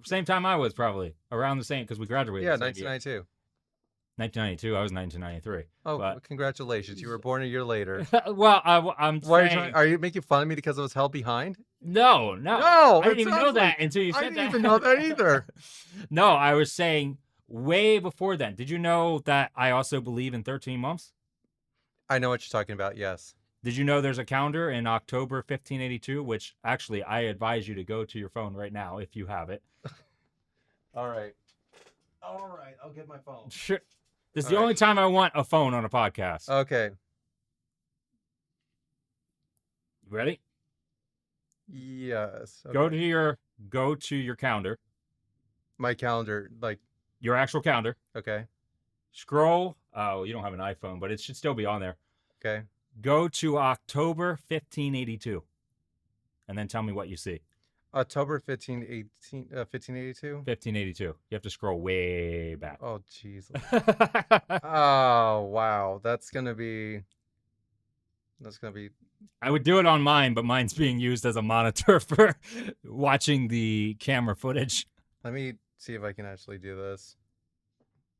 Same time I was, probably around the same, because we graduated Yeah, the same year. 1992. 1992. I was 1993. Oh, But congratulations! You were born a year later. well, I'm Why are you trying? saying Are you making fun of me because I was held behind? no. No, I didn't it even know sounds like that until you I said didn't that. even know that either. No, I was saying way before then. Did you know that I also believe in 13 months? I know what you're talking about. Yes. Did you know there's a calendar in October 1582, which actually I advise you to go to your phone right now if you have it. All right. All right. I'll get my phone. Sure. This is All the right. only time I want a phone on a podcast. Okay. Ready? Yes. Okay. Go to your calendar, My calendar, like, your actual calendar. okay. Scroll. Oh, you don't have an iPhone, but it should still be on there. Okay. Go to October 1582, and then tell me what you see. October 1582. 1582. You have to scroll way back. Oh, jeez. Oh, wow. That's gonna be. I would do it on mine, but mine's being used as a monitor for watching the camera footage. Let me see if I can actually do this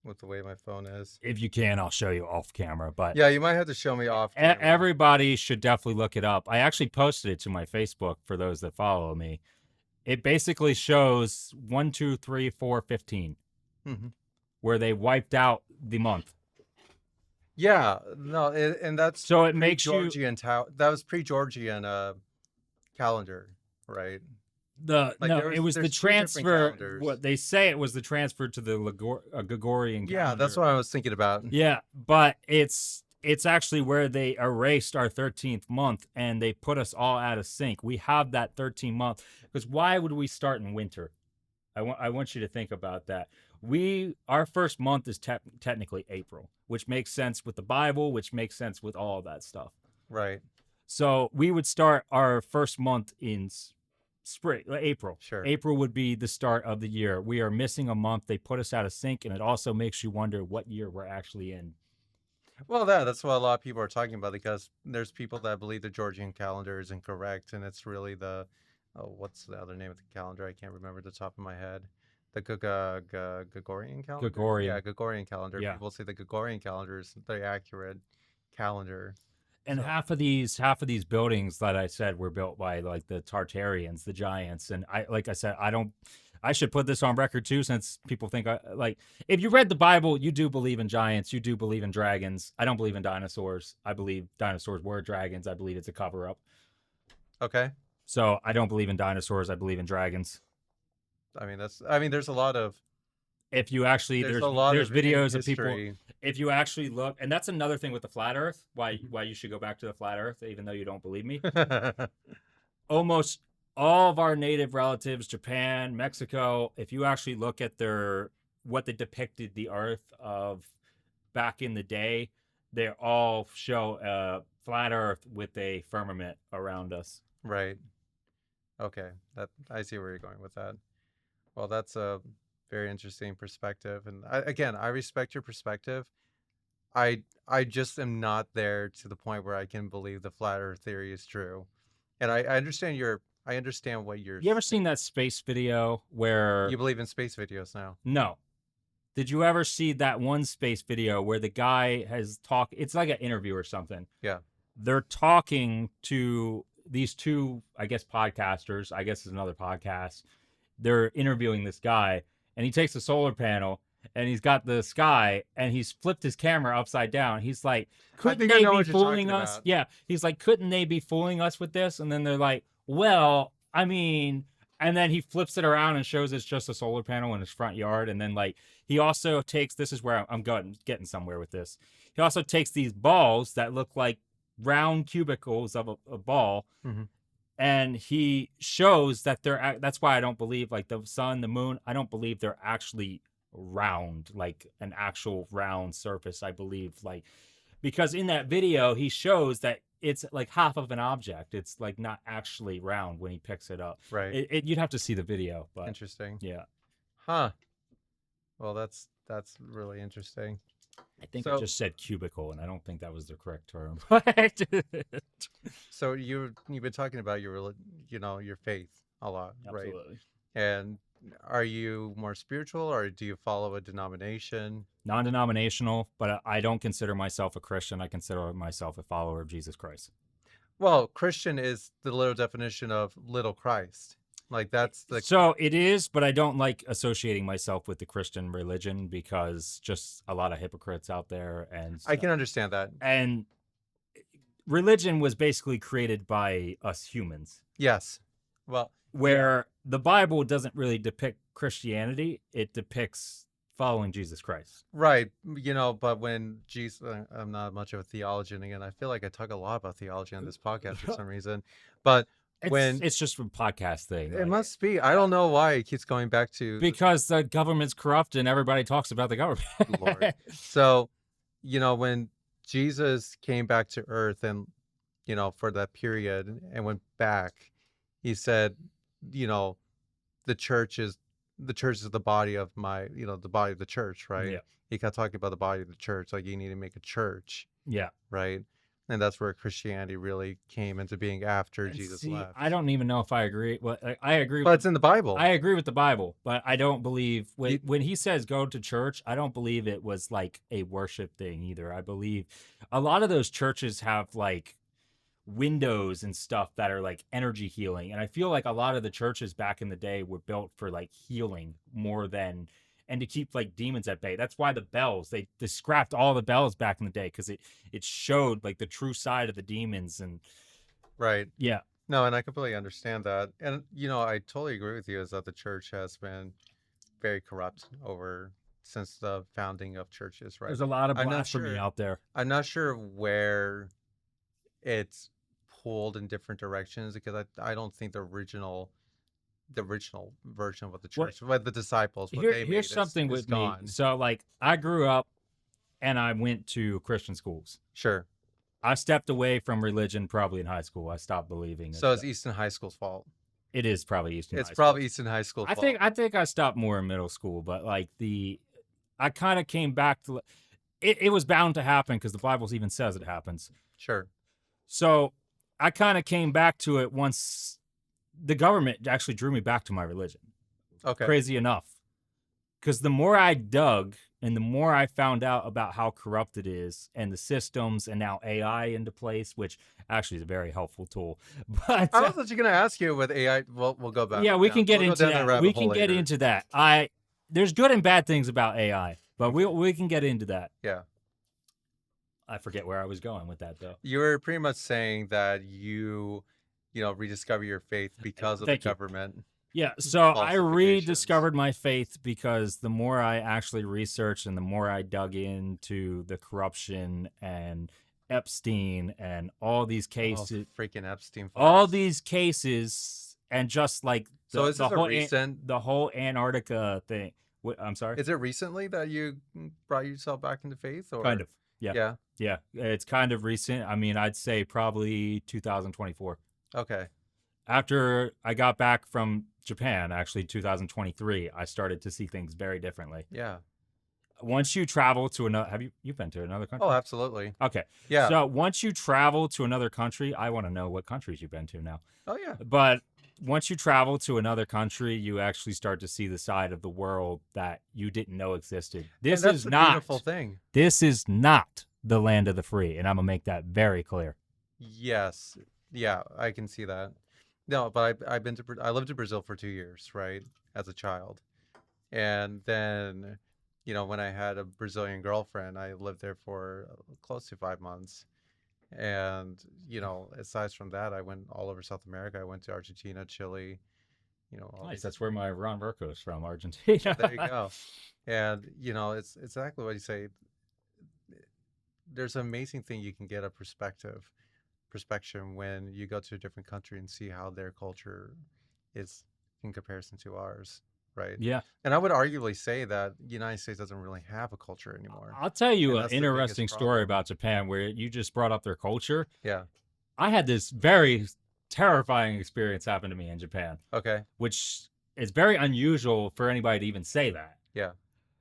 with the way my phone is. If you can, I'll show you off camera. But Yeah, you might have to show me off camera. everybody should definitely look it up. I actually posted it to my Facebook for those that follow me. It basically shows 1, 2, 3, 4, 15, where they wiped out the month. Yeah, no, and that's So it makes you Georgian. That was pre-Georgian calendar, right? It was the there's two different transfer. calendars. What they say it was the transfer to the Gregorian calendar. Yeah, that's what I was thinking about. Yeah, but it's actually where they erased our 13th month and they put us all out of sync. We have that 13th month because why would we start in winter? I want you to think about that. Our first month is technically April, which makes sense with the Bible, which makes sense with all of that stuff. Right. So we would start our first month in spring, April. Sure. April would be the start of the year. We are missing a month. They put us out of sync, and it also makes you wonder what year we're actually in. Well, that's what a lot of people are talking about because there's people that believe the Georgian calendar is incorrect, and it's really what's the other name of the calendar? I can't remember the top of my head. The Gregorian calendar. Gregorian. Yeah, Gregorian calendar. Yeah. People say the Gregorian calendar is the accurate calendar. And So- half of these buildings that I said were built by like the Tartarians, the giants. And I should put this on record too, since people think if you read the Bible, you do believe in giants, you do believe in dragons. I don't believe in dinosaurs. I believe dinosaurs were dragons. I believe it's a cover up. Okay. So I don't believe in dinosaurs. I believe in dragons. There's a lot of. If you actually, There's there's videos of history. people. If you actually look, and that's another thing with the flat Earth. Why you should go back to the flat Earth, even though you don't believe me. Almost all of our native relatives, Japan, Mexico, if you actually look at what they depicted the Earth of back in the day, they all show a flat Earth with a firmament around us. Right. Okay. I see where you're going with that. Well, that's a very interesting perspective, and I respect your perspective. I just am not there to the point where I can believe the flat Earth theory is true, and I understand what you're. You ever seen that space video where You believe in space videos now? No. Did you ever see that one space video where the guy has talked? It's like an interview or something. Yeah. They're talking to these two, I guess, podcasters. I guess it's another podcast. They're interviewing this guy, and he takes a solar panel, and he's got the sky, and he's flipped his camera upside down. He's like, couldn't they be fooling us? Yeah. He's like, couldn't they be fooling us with this? And then they're like, well, I mean, and then he flips it around and shows it's just a solar panel in his front yard. And then he also takes, this is where I'm getting somewhere with this. He also takes these balls that look like round cubicles of a ball. Mm-hmm. And he shows that that's why I don't believe like the sun, the moon, I don't believe they're actually round, like an actual round surface. I believe because in that video he shows that it's like half of an object. It's like not actually round when he picks it up. Right. You'd have to see the video, but Interesting. yeah, Huh. Well, that's really interesting. I think it So just said cubicle, and I don't think that was the correct term. so you've been talking about your faith a lot, right? Absolutely. And are you more spiritual or do you follow a denomination? Non-denominational, but I don't consider myself a Christian. I consider myself a follower of Jesus Christ. Well, Christian is the literal definition of little Christ. Like that's the So it is, but I don't like associating myself with the Christian religion because just a lot of hypocrites out there and I stuff. can understand that. And religion was basically created by us humans, Yes. Well, where the Bible doesn't really depict Christianity, it depicts following Jesus Christ. right. But when Jesus, I'm not much of a theologian again. I feel like I talk a lot about theology on this podcast for some reason. But when It's just a podcast thing. it Like, must be, I don't know why it keeps going back to because the government's corrupt and everybody talks about the government. Lord. So, when Jesus came back to earth and, for that period and went back, he said, you know, the church is the body of the body of the church, right? Yeah. He kept talking about the body of the church, like you need to make a church, Yeah. right? And that's where Christianity really came into being after And Jesus see, left. I don't even know if I agree. Well, I agree. But it's in the Bible. I agree with the Bible, but I don't believe You- when he says go to church, I don't believe it was like a worship thing either. I believe a lot of those churches have like windows and stuff that are like energy healing. And I feel like a lot of the churches back in the day were built for like healing more than and to keep like demons at bay. That's why the bells, they scrapped all the bells back in the day because it showed like the true side of the demons and right. yeah. No, and I completely understand that. And, I totally agree with you is that the church has been very corrupt since the founding of churches, right? There's a lot of I'm not blasphemy sure. out there. I'm not sure where it's pulled in different directions because I don't think the original version of what the church, what the disciples, what they made Here's something is with gone. me. So like I grew up and I went to Christian schools. Sure. I stepped away from religion probably in high school. I stopped believing. So it's Easton High School's fault. It is probably Easton. It's High probably School. Easton High School's I fault. think I stopped more in middle school, but like I kind of came back to it was bound to happen because the Bible even says it happens. Sure. So I kind of came back to it once the government actually drew me back to my religion. Okay. Crazy enough. Because the more I dug and the more I found out about how corrupt it is and the systems and now AI into place, which actually is a very helpful tool. But I was actually going to ask you with AI. Well, we'll go back. yeah, we can get We'll go into down that. We can get later. into that. There's good and bad things about AI, but we can get into that. Yeah. I forget where I was going with that though. You were pretty much saying that you rediscover your faith because of the Thank you. government. Yeah, so I Falsifications. rediscovered my faith because the more I actually researched and the more I dug into the corruption and Epstein and all these cases, Freaking Epstein files. all these cases, and just like So is this a whole recent? the whole Antarctica thing. I'm sorry. Is it recently that you brought yourself back into faith, or Kind of. Yeah. Yeah. Yeah, it's kind of recent. I mean, I'd say probably 2024. Okay. After I got back from Japan, actually 2023, I started to see things very differently. Yeah. Once you travel to another, you've been to another country? Oh, absolutely. Okay. Yeah. So once you travel to another country, I want to know what countries you've been to now. Oh yeah. But once you travel to another country, you actually start to see the side of the world that you didn't know existed. This And that's is the not beautiful thing. This is not the land of the free, and I'm gonna make that very clear. Yes. Yeah, I can see that. No, but I lived in Brazil for 2 years, right, as a child, and then, when I had a Brazilian girlfriend, I lived there for close to 5 months, and aside from that, I went all over South America. I went to Argentina, Chile, all Nice. these. That's where my Ron Verco is from, Argentina. There you go. And it's exactly what you say. There's an amazing thing you can get a perspective when you go to a different country and see how their culture is in comparison to ours. right? Yeah. And I would arguably say that the United States doesn't really have a culture anymore. I'll tell you And an that's the biggest interesting story problem. about Japan where you just brought up their culture. Yeah. I had this very terrifying experience happen to me in Japan, Okay. which is very unusual for anybody to even say that. Yeah.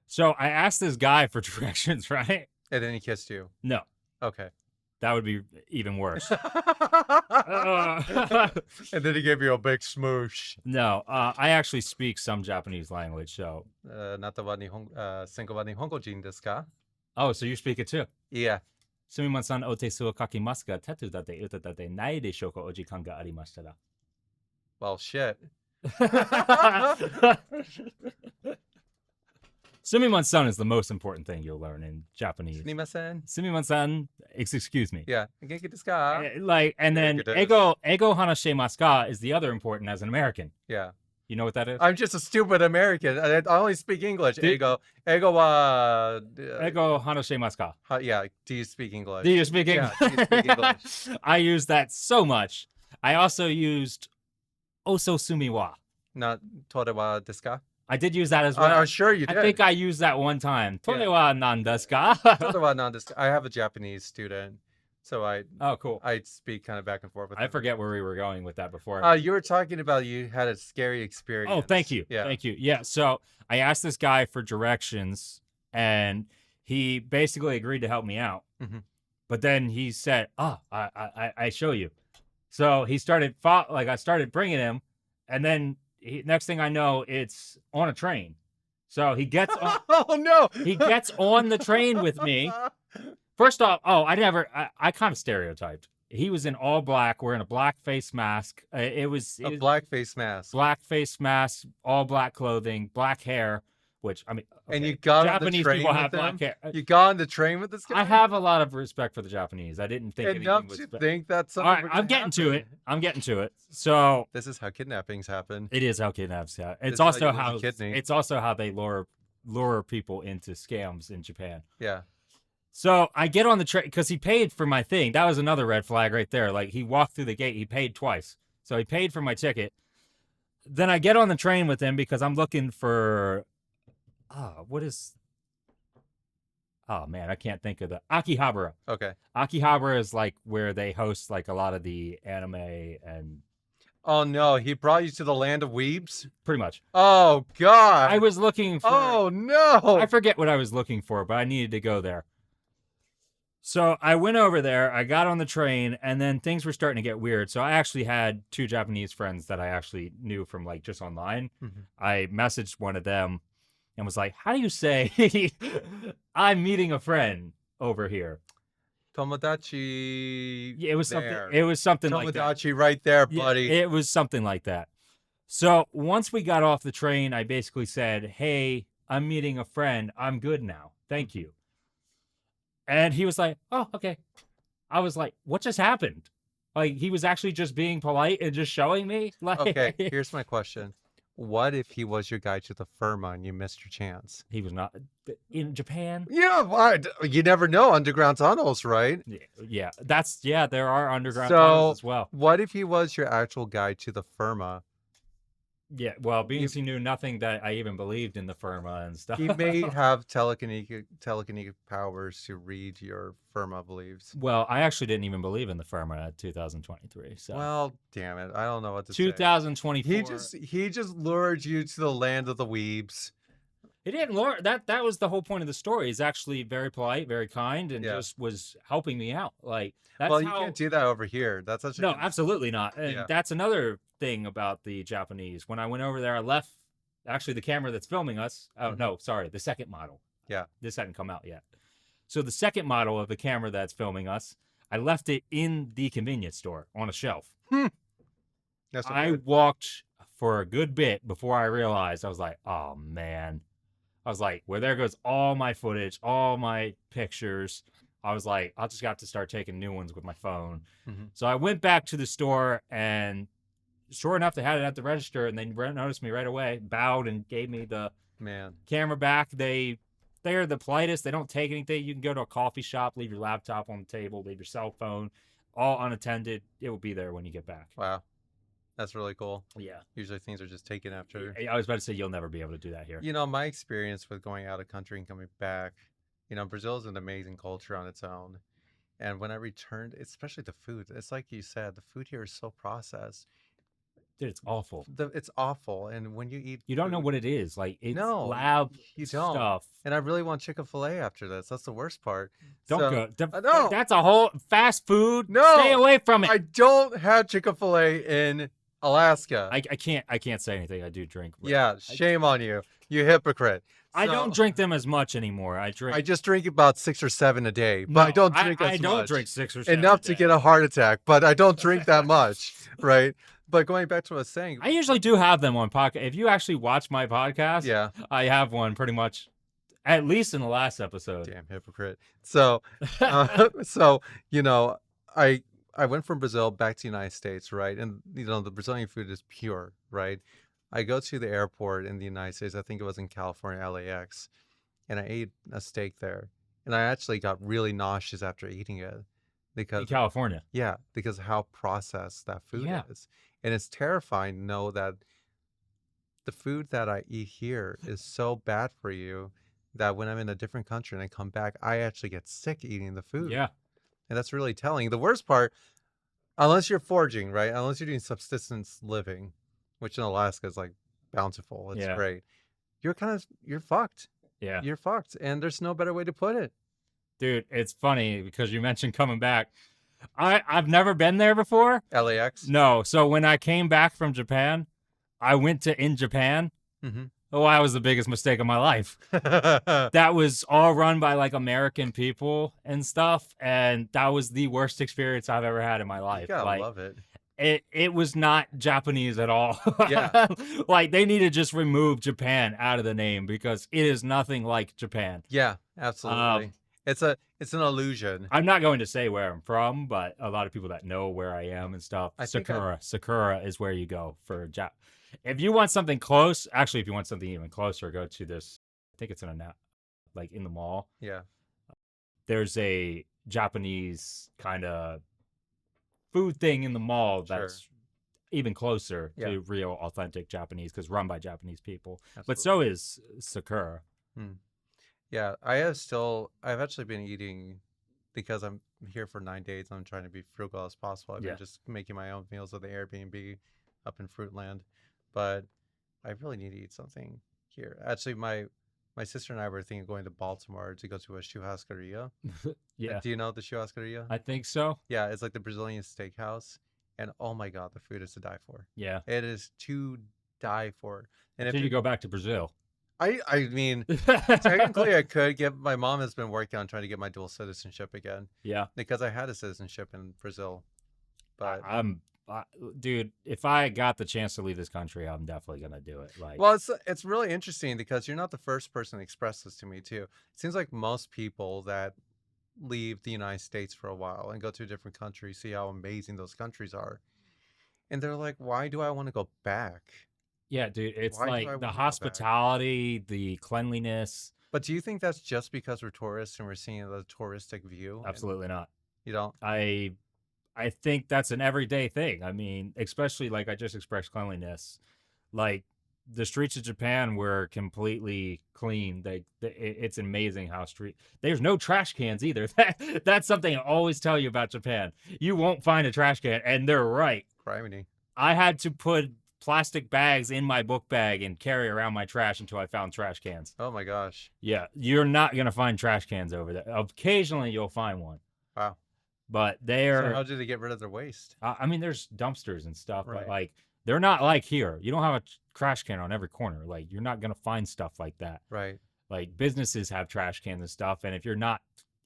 So I asked this guy for directions, right? And then he kissed you. No, Okay. that would be even worse. And then he gave you a big smoosh. No, I actually speak some Japanese language. So, あなたは日本、戦後は日本語人ですか? oh, so you speak it too? Yeah. すみません、お手数をかけますが、手伝っていただいてないでしょうか、お時間がありましたら。Well, shit. すみません is the most important thing you'll learn in Japanese. すみません. すみません excuse me. Yeah. 元気ですか? Like, and then 元気です. ego hanashemasu ka is the other important as an American. Yeah. You know what that is? I'm just a stupid American. I only speak English. Ego wa... Ego hanashemasu ka. Yeah. Do you speak English? Do you speak English? Yeah. Do you speak English? I use that so much. I also used oso sumi wa. Not トレwa desu ka? I did use that as well. I'm sure you did. I think I used that one time. Yeah. Tore wa nan desu ka? トレwa nan desu ka? I have a Japanese student, so Oh, cool. I speak kind of back and forth with I him. forget where we were going with that before. You were talking about you had a scary experience. Oh, thank you. Yeah. Thank you. Yeah. So I asked this guy for directions and he basically agreed to help me out. Mhm. But then he said, I show you. So he started, I started bringing him. And then next thing I know, it's on a train. So he gets on, Oh, no. he gets on the train with me. First off, I kind of stereotyped. He was in all black, wearing a black face mask. It was A black face mask. black face mask, all black clothing, black hair, which, I mean, And okay, you got on the Japanese train people with have black him? hair. You got on the train with this guy? I have a lot of respect for the Japanese. I didn't think Enough anything was to bad. think that's All something right, would I'm getting to it. happen. I'm getting to it. So This is how kidnappings happen. it is how kidnaps. Yeah, This it's is how also you lose a how kidney. it's also how they lure people into scams in Japan. Yeah. So I get on the train because he paid for my thing. That was another red flag right there. Like he walked through the gate, he paid twice. So he paid for my ticket. Then I get on the train with him because I'm looking for, oh man, I can't think of the Akihabara. Okay. Akihabara is like where they host like a lot of the anime and Oh, no. He brought you to the land of weebs? pretty much. Oh, God. I was looking for. Oh, no. I forget what I was looking for, but I needed to go there. So I went over there, I got on the train, and then things were starting to get weird. So I actually had 2 Japanese friends that I actually knew from like just online. Mhm. I messaged one of them and was like, how do you say I'm meeting a friend over here? Tomodachi. Yeah, it was there. something. It was something like that. Tomodachi right there, Yeah, buddy. it was something like that. So once we got off the train, I basically said, hey, I'm meeting a friend. I'm good now. Thank you. And he was like, oh, okay. I was like, what just happened? Like, he was actually just being polite and just showing me. Like, Okay, here's my question. What if he was your guy to the firma and you missed your chance? He was not in Japan. Yeah, what? You never know. Underground tunnels, right? Yeah, there are underground So, tunnels as well. What if he was your actual guide to the firma? Yeah, well, being he knew nothing that I even believed in the firma and stuff. He may have telekinetic powers to read your firma beliefs. Well, I actually didn't even believe in the firma at 2023. So, Well, damn it. I don't know what to say. 2024. He just lured you to the land of the weebs. He didn't lure that was the whole point of the story. He's actually very polite, very kind, and Yeah. just was helping me out. Like that's Well, you how, can't do that over here. That's such a no, absolutely not. And Yeah. that's another thing about the Japanese. When I went over there, I left actually the camera that's filming us. Oh Mhm. no, sorry, the second model. Yeah. This hadn't come out yet. So the second model of the camera that's filming us, I left it in the convenience store on a shelf. That's I walked for a good bit before I realized. I was like, oh man. I was like, well, there goes all my footage, all my pictures. I was like, I'll just have to start taking new ones with my phone. Mhm. So I went back to the store, and sure enough, they had it at the register, and they noticed me right away, bowed, and gave me the Man. camera back. They're the politest. They don't take anything. You can go to a coffee shop, leave your laptop on the table, leave your cell phone, all unattended. It will be there when you get back. Wow. That's really cool. Yeah. Usually things are just taken after. I was about to say you'll never be able to do that here. You know, my experience with going out of country and coming back, you know, Brazil is an amazing culture on its own. And when I returned, especially the food, it's like you said, the food here is so processed. Dude, it's awful. It's awful. And when you eat You don't know food, what it is. Like, it's no, lab you don't. stuff. And I really want Chick-fil-A after this. That's the worst part. Don't So, go. no, That's a whole fast food. no, Stay away from it. I don't have Chick-fil-A in Alaska. I can't say anything. I do drink. Yeah, shame on you, you hypocrite. I don't drink them as much anymore. I just drink about 6 or 7 a day, but I don't drink as much. I don't drink 6 or 7 enough a to day. get a heart attack, but I don't drink that much, right? But going back to what I was saying, I usually do have them on podcast. If you actually watch my podcast, yeah, I have one pretty much, at least in the last episode. damn hypocrite. So, so you know, I went from Brazil back to the United States, right? And you know, the Brazilian food is pure, right? I go to the airport in the United States. I think it was in California, LAX, and I ate a steak there, and I actually got really nauseous after eating it In because California. yeah, because of how processed that food is. And it's terrifying to know that the food that I eat here is so bad for you that when I'm in a different country and I come back, I actually get sick eating the food. Yeah. And that's really telling. The worst part, unless you're foraging, right? Unless you're doing subsistence living, which in Alaska is like bountiful. It's great. You're fucked. Yeah. You're fucked. And there's no better way to put it. Dude, it's funny because you mentioned coming back. I've never been there before. LAX? No. So when I came back from Japan, I went to In Japan. Mm-hmm. Oh, that was the biggest mistake of my life. That was all run by like American people and stuff. And that was the worst experience I've ever had in my life. You gotta like, love it. It was not Japanese at all. Yeah. Like they need to just remove Japan out of the name because it is nothing like Japan. Yeah, absolutely. It's an illusion. I'm not going to say where I'm from, but a lot of people that know where I am and stuff. Sakura is where you go for If you want something close, actually, if you want something even closer, go to this. I think it's in like in the mall. Yeah. There's a Japanese kind of food thing in the mall that's even closer to real authentic Japanese because run by Japanese people. Absolutely. But so is Sakura. Yeah, I've actually been eating because I'm here for 9 days. I'm trying to be frugal as possible. I've been just making my own meals at the Airbnb up in Fruitland, but I really need to eat something here. Actually, my sister and I were thinking of going to Baltimore to go to a churrascaria. Yeah. Do you know the churrascaria? I think so. Yeah, it's like the Brazilian steakhouse. And oh my God, the food is to die for. Yeah. It is to die for. And if you go back to Brazil. I mean, technically I could my mom has been working on trying to get my dual citizenship again. Yeah. Because I had a citizenship in Brazil. But dude, if I got the chance to leave this country, I'm definitely gonna do it. Like, well, it's really interesting because you're not the first person to express this to me too. It seems like most people that leave the United States for a while and go to a different country, see how amazing those countries are, and they're like, "Why do I want to go back?" Yeah, dude, it's like the hospitality, the cleanliness. But do you think that's just because we're tourists and we're seeing the touristic view? Absolutely not. You don't? I think that's an everyday thing. I mean, especially like I just expressed cleanliness. Like the streets of Japan were completely clean. It's amazing how there's no trash cans either. That's something I always tell you about Japan. You won't find a trash can, and they're right. Criminy. I had to put plastic bags in my book bag and carry around my trash until I found trash cans. Oh my gosh. Yeah, you're not gonna find trash cans over there. Occasionally you'll find one. Wow. But they're. So how do they get rid of their waste? I mean, there's dumpsters and stuff, but like they're not like here. You don't have a trash can on every corner. Like you're not gonna find stuff like that. Right. Like businesses have trash cans and stuff, and if you're not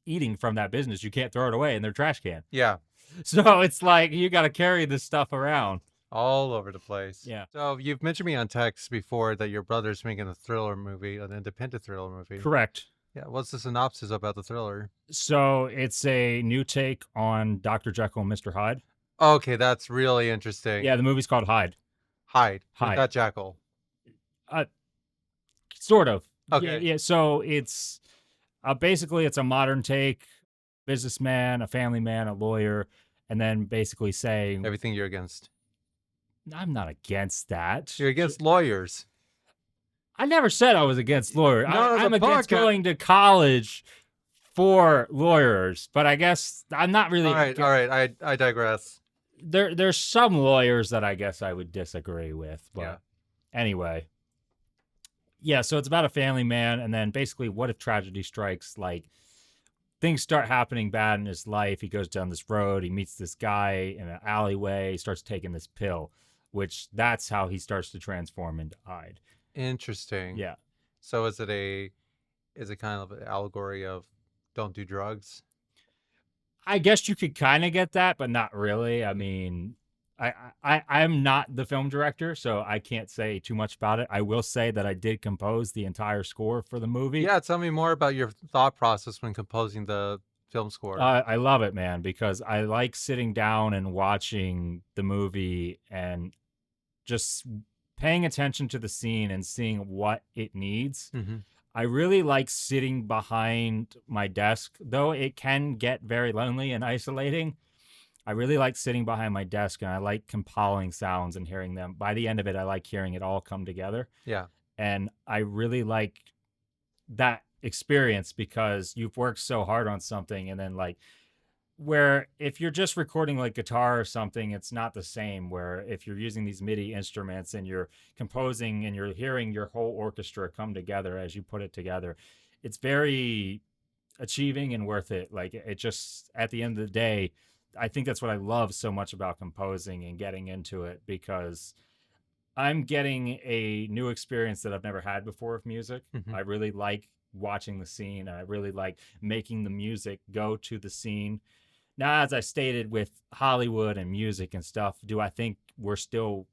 eating from that business, you can't throw it away in their trash can. Yeah. So it's like you got to carry this stuff around. All over the place. Yeah. So you've mentioned me on text before that your brother's making a thriller movie, an independent thriller movie. Correct. Yeah. What's the synopsis about the thriller? So it's a new take on Dr. Jekyll and Mr. Hyde. Okay, that's really interesting. Yeah, the movie's called Hyde. Hyde. Not Jekyll. Sort of. Okay. Yeah. So it's basically it's a modern take, businessman, a family man, a lawyer, and then basically saying everything you're against. I'm not against that. You're against lawyers. I never said I was against lawyers. Not on I'm the against podcast. going to college for lawyers, but I guess I'm not really. All right. I digress. There's some lawyers that I guess I would disagree with, but Yeah. anyway. Yeah, so it's about a family man, and then basically, what if tragedy strikes? Like, things start happening bad in his life. He goes down this road. He meets this guy in an alleyway. He starts taking this pill, which that's how he starts to transform into Hyde. Interesting. Yeah. So is it kind of an allegory of don't do drugs? I guess you could kind of get that, but not really. I mean, I'm not the film director, so I can't say too much about it. I will say that I did compose the entire score for the movie. Yeah, tell me more about your thought process when composing the film score. I love it, man, because I like sitting down and watching the movie and just paying attention to the scene and seeing what it needs. Mm-hmm. I really like sitting behind my desk, though it can get very lonely and isolating. I really like sitting behind my desk, and I like compiling sounds and hearing them. By the end of it, I like hearing it all come together. Yeah. And I really like that experience because you've worked so hard on something, and then like where if you're just recording like guitar or something, it's not the same. Where if you're using these MIDI instruments and you're composing and you're hearing your whole orchestra come together as you put it together, it's very achieving and worth it. Like it just at the end of the day, I think that's what I love so much about composing and getting into it, because I'm getting a new experience that I've never had before with music. Mm-hmm. I really like watching the scene, and I really like making the music go to the scene. Now, as I stated with Hollywood and music and stuff, do I think we're still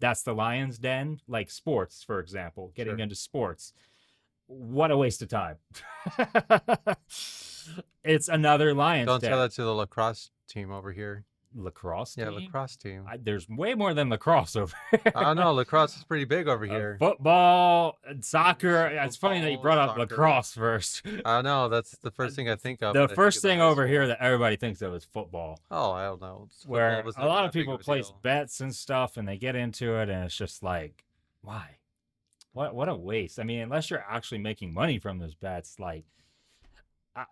that's the lion's den? Like sports, for example, getting Sure. into sports. What a waste of time. It's another lion's Don't den. tell that to the lacrosse team over here. Lacrosse team? Yeah, lacrosse team. There's way more than lacrosse over here. I don't know. Lacrosse is pretty big over here. Football, and soccer. It's funny that you Football, brought up soccer. lacrosse first. I don't know. That's the first thing I think of. The when I think first of the thing high over school. here that everybody thinks of is football. Oh, I don't know. Where Football was a never lot that of big people of a place deal. bets and stuff, and they get into it, and it's just like, why? What a waste. I mean, unless you're actually making money from those bets, like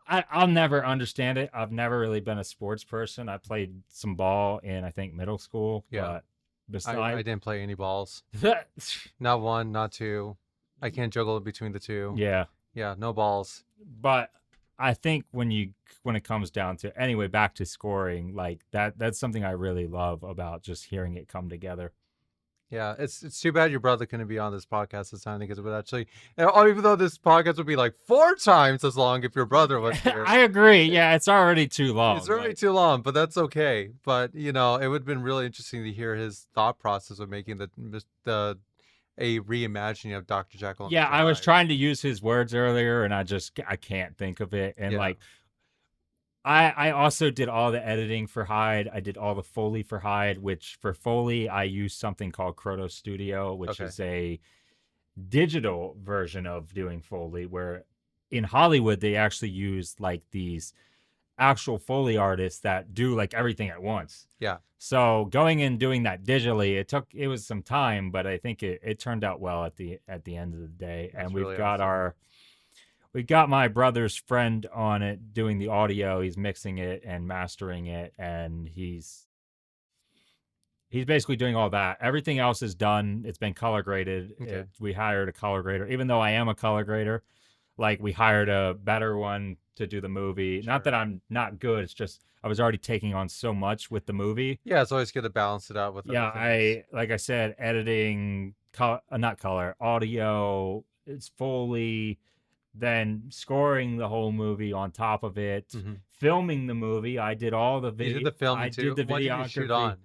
I'll never understand it. I've never really been a sports person. I played some ball in I think middle school, Yeah. but I besides didn't play any balls. Not one, not two. I can't juggle between the two. yeah. Yeah, no balls. But I think when it comes down to anyway, back to scoring, like that's something I really love about just hearing it come together. Yeah, it's too bad your brother couldn't be on this podcast this time, because it would actually, even though this podcast would be like 4 times as long if your brother was here. I agree. Yeah, it's already too long. It's already too long, but that's okay. But it would have been really interesting to hear his thought process of making a reimagining of Dr. Jekyll and Yeah, Mr. I was Hyde. trying to use his words earlier, and I can't think of it. And Yeah. like, I also did all the editing for Hyde. I did all the Foley for Hyde, which for Foley I use something called Croto Studio, which Okay. is a digital version of doing Foley. Where in Hollywood they actually use like these actual Foley artists that do like everything at once. Yeah. So going and doing that digitally, it was some time, but I think it turned out well at the end of the day. That's And really we've got awesome. we got my brother's friend on it doing the audio. He's mixing it and mastering it, and he's basically doing all that. Everything else is done. It's been color graded. Okay. We hired a color grader, even though I am a color grader. Like we hired a better one to do the movie. Sure. Not that I'm not good. It's just I was already taking on so much with the movie. Yeah, it's always good to balance it out with Yeah, other things. like I said, editing, not color, audio, it's Foley, then scoring the whole movie on top of it, Mhm. filming the movie. I did all the You video. did the filming I too? did the What did you shoot videography. on?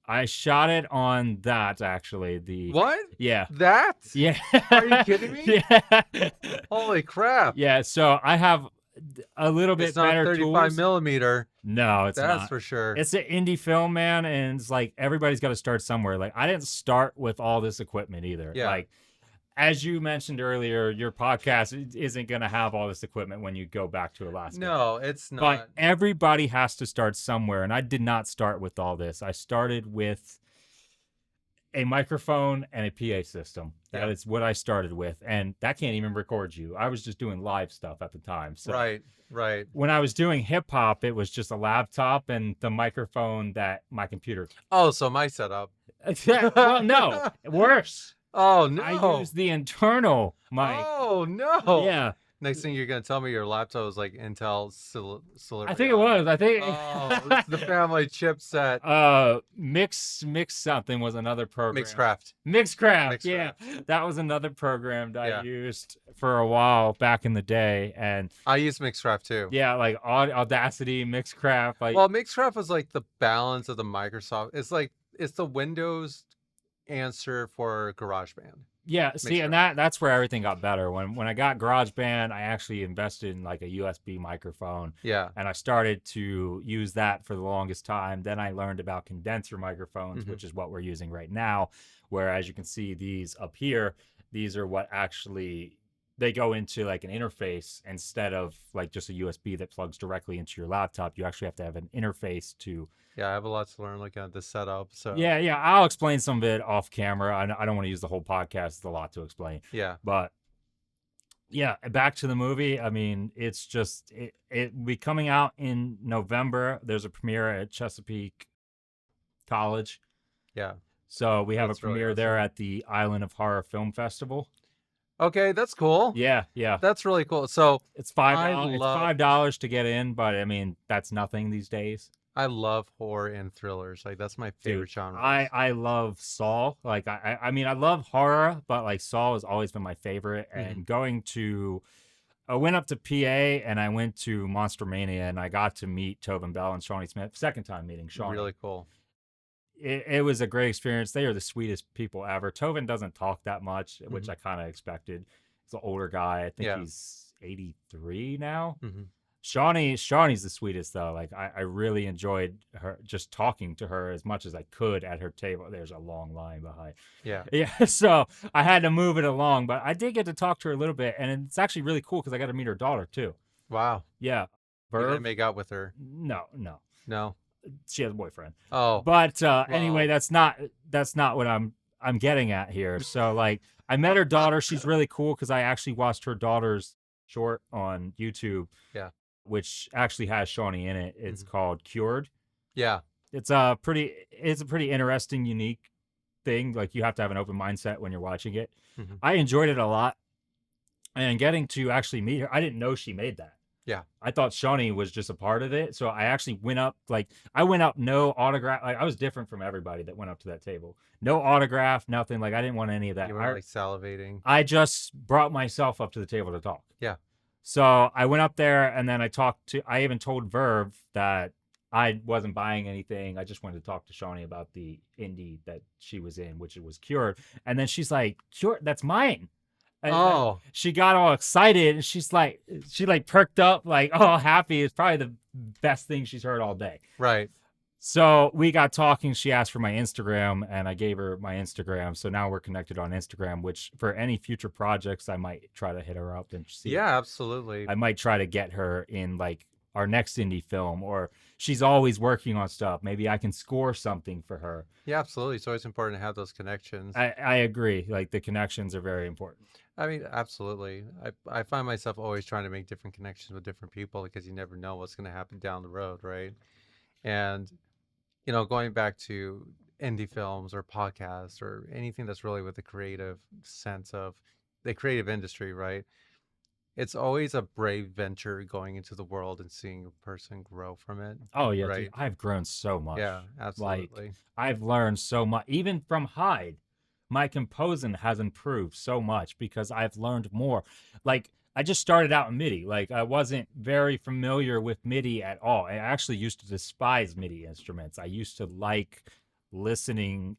I shot it on that actually. What? Yeah. That? Yeah. Are you kidding me? Yeah. Holy crap. Yeah. So I have a little bit It's not better 35 tools. millimeter. No, it's That's not. for sure. It's an indie film, man, and it's like everybody's got to start somewhere. Like I didn't start with all this equipment either. Yeah. Like as you mentioned earlier, your podcast isn't going to have all this equipment when you go back to Alaska. No, it's not. But everybody has to start somewhere, and I did not start with all this. I started with a microphone and a PA system. Yeah. That is what I started with, and that can't even record you. I was just doing live stuff at the time. So Right. Right. when I was doing hip hop, it was just a laptop and the microphone that my computer. Oh, so my setup. Well, no, worse. Oh I no. used the internal mic. Oh no. Yeah, Next thing you're gonna tell me your laptop was like Intel I think it was. I think. Oh, it's the family chipset. Mix something was another program. Mixcraft. Mixcraft, yeah, that was another program that I used for a while back in the day, and I use Mixcraft too. yeah, like Audacity, Mixcraft, like. Well, Mixcraft was like the balance of the Microsoft. It's the Windows answer for GarageBand. Yeah, see, and that's where everything got better. When I got GarageBand, I actually invested in like a USB microphone. Yeah. And I started to use that for the longest time. Then I learned about condenser microphones, which is what we're using right now. Where, as you can see, these up here, these are what actually they go into like an interface instead of like just a USB that plugs directly into your laptop. You actually have to have an interface to. Yeah, I have a lot to learn looking at this setup. So yeah, I'll explain some of it off camera. I don't want to use the whole podcast. It's a lot to explain. Yeah. But yeah, back to the movie. I mean, it's just it will be coming out in November. There's a premiere at Chesapeake College. Yeah. So we have a premiere really there at the Island of Horror Film Festival. Okay, that's cool. Yeah. That's really cool. So it's $5 to get in, but I mean that's nothing these days. I love horror and thrillers. Like that's my favorite genre. I love Saw. Like I mean I love horror, but like Saw has always been my favorite. And going to, I went up to PA and I went to Monster Mania and I got to meet Tobin Bell and Shawnee Smith. Second time meeting Shawnee. Really cool. It was a great experience. They are the sweetest people ever. Tobin doesn't talk that much, which I kind of expected. He's an older guy. I think he's 83 now. Shawnee's the sweetest though. Like I really enjoyed her, just talking to her as much as I could at her table. There's a long line behind. Yeah. So I had to move it along, but I did get to talk to her a little bit, and it's actually really cool because I got to meet her daughter too. Wow. Yeah. You didn't make out with her? No. She has a boyfriend. Oh. But anyway, that's not what I'm getting at here. So like I met her daughter. She's really cool because I actually watched her daughter's short on YouTube. Yeah. Which actually has Shawnee in it. It's called Cured. Yeah. It's a pretty interesting, unique thing. Like you have to have an open mindset when you're watching it. I enjoyed it a lot. And getting to actually meet her, I didn't know she made that. Yeah. I thought Shawnee was just a part of it. So I actually went up, no autograph. Like I was different from everybody that went up to that table. No autograph, nothing. Like I didn't want any of that. You were like salivating. I just brought myself up to the table to talk. Yeah. So I went up there and then I even told Verve that I wasn't buying anything. I just wanted to talk to Shawnee about the indie that she was in, which it was Cured. And then she's like, Cured, that's mine. And she got all excited and she perked up, like, oh, happy. It's probably the best thing she's heard all day. Right. So we got talking. She asked for my Instagram and I gave her my Instagram. So now we're connected on Instagram, which for any future projects, I might try to hit her up and see. Yeah, absolutely. I might try to get her in like our next indie film, or she's always working on stuff. Maybe I can score something for her. Yeah, absolutely. It's always important to have those connections. I agree. Like the connections are very important. I mean, absolutely. I find myself always trying to make different connections with different people because you never know what's going to happen down the road, right? And going back to indie films or podcasts or anything that's really with the creative sense of the creative industry, right? It's always a brave venture going into the world and seeing a person grow from it. Oh yeah, right? Dude, I've grown so much. Yeah, absolutely. Like I've learned so much, even from Hyde. My composing has improved so much because I've learned more. Like I just started out in MIDI. Like I wasn't very familiar with MIDI at all. I actually used to despise MIDI instruments. I used to like listening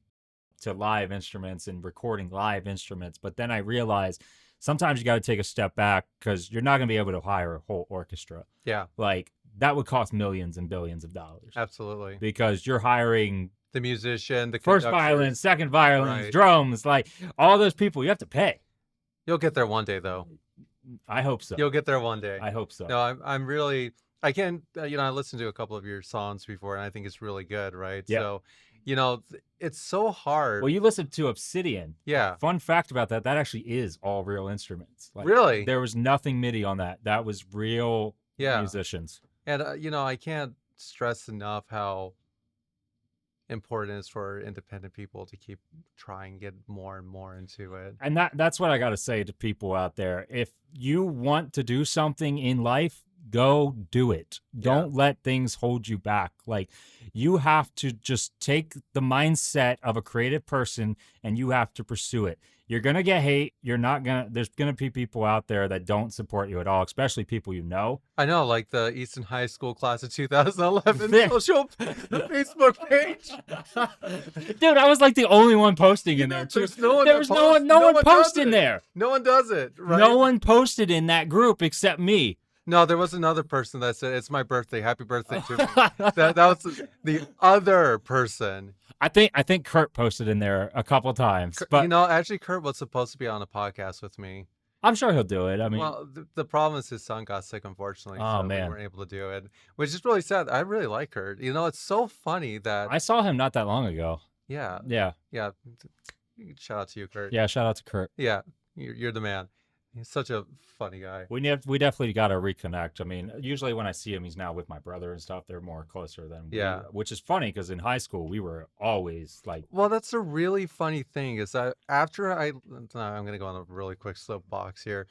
to live instruments and recording live instruments. But then I realized sometimes you got to take a step back because you're not going to be able to hire a whole orchestra. Yeah. Like that would cost millions and billions of dollars. Absolutely. Because you're hiring the musician, the first violin, second violin, drums, like all those people you have to pay. You'll get there one day though. I hope so. You'll get there one day. I hope so. No, I'm really, I can, I listened to a couple of your songs before and I think it's really good, right? Yep. So, it's so hard. Well, you listen to Obsidian. Yeah. Fun fact about that, that actually is all real instruments. Like Really? there was nothing MIDI on that. That was real Yeah. musicians. And I can't stress enough how important it is for independent people to keep trying to get more and more into it. And that's what I got to say to people out there. If you want to do something in life, go do it. Don't let things hold you back. Like you have to just take the mindset of a creative person and you have to pursue it. You're going to get hate. There's going to be people out there that don't support you at all, especially people you know. I know, like the Easton High School class of 2011 social Facebook page. Dude, I was like the only one posting in there too. There's no one, no one posting there. No one does it, right? No one posted in that group except me. No, there was another person that said, "It's my birthday. Happy birthday to me." that was the other person. I think Kurt posted in there a couple times, but actually, Kurt was supposed to be on a podcast with me. I'm sure he'll do it. I mean, well, the problem is his son got sick, unfortunately. Oh, so man. we weren't able to do it, which is really sad. I really like Kurt. It's so funny that I saw him not that long ago. Yeah. Shout out to you, Kurt. Yeah, shout out to Kurt. Yeah, you're the man. He's such a funny guy. We definitely got to reconnect. I mean, usually when I see him, he's now with my brother and stuff. They're more closer than we were, which is funny because in high school we were always like. Well, that's a really funny thing is that I'm gonna go on a really quick soapbox here.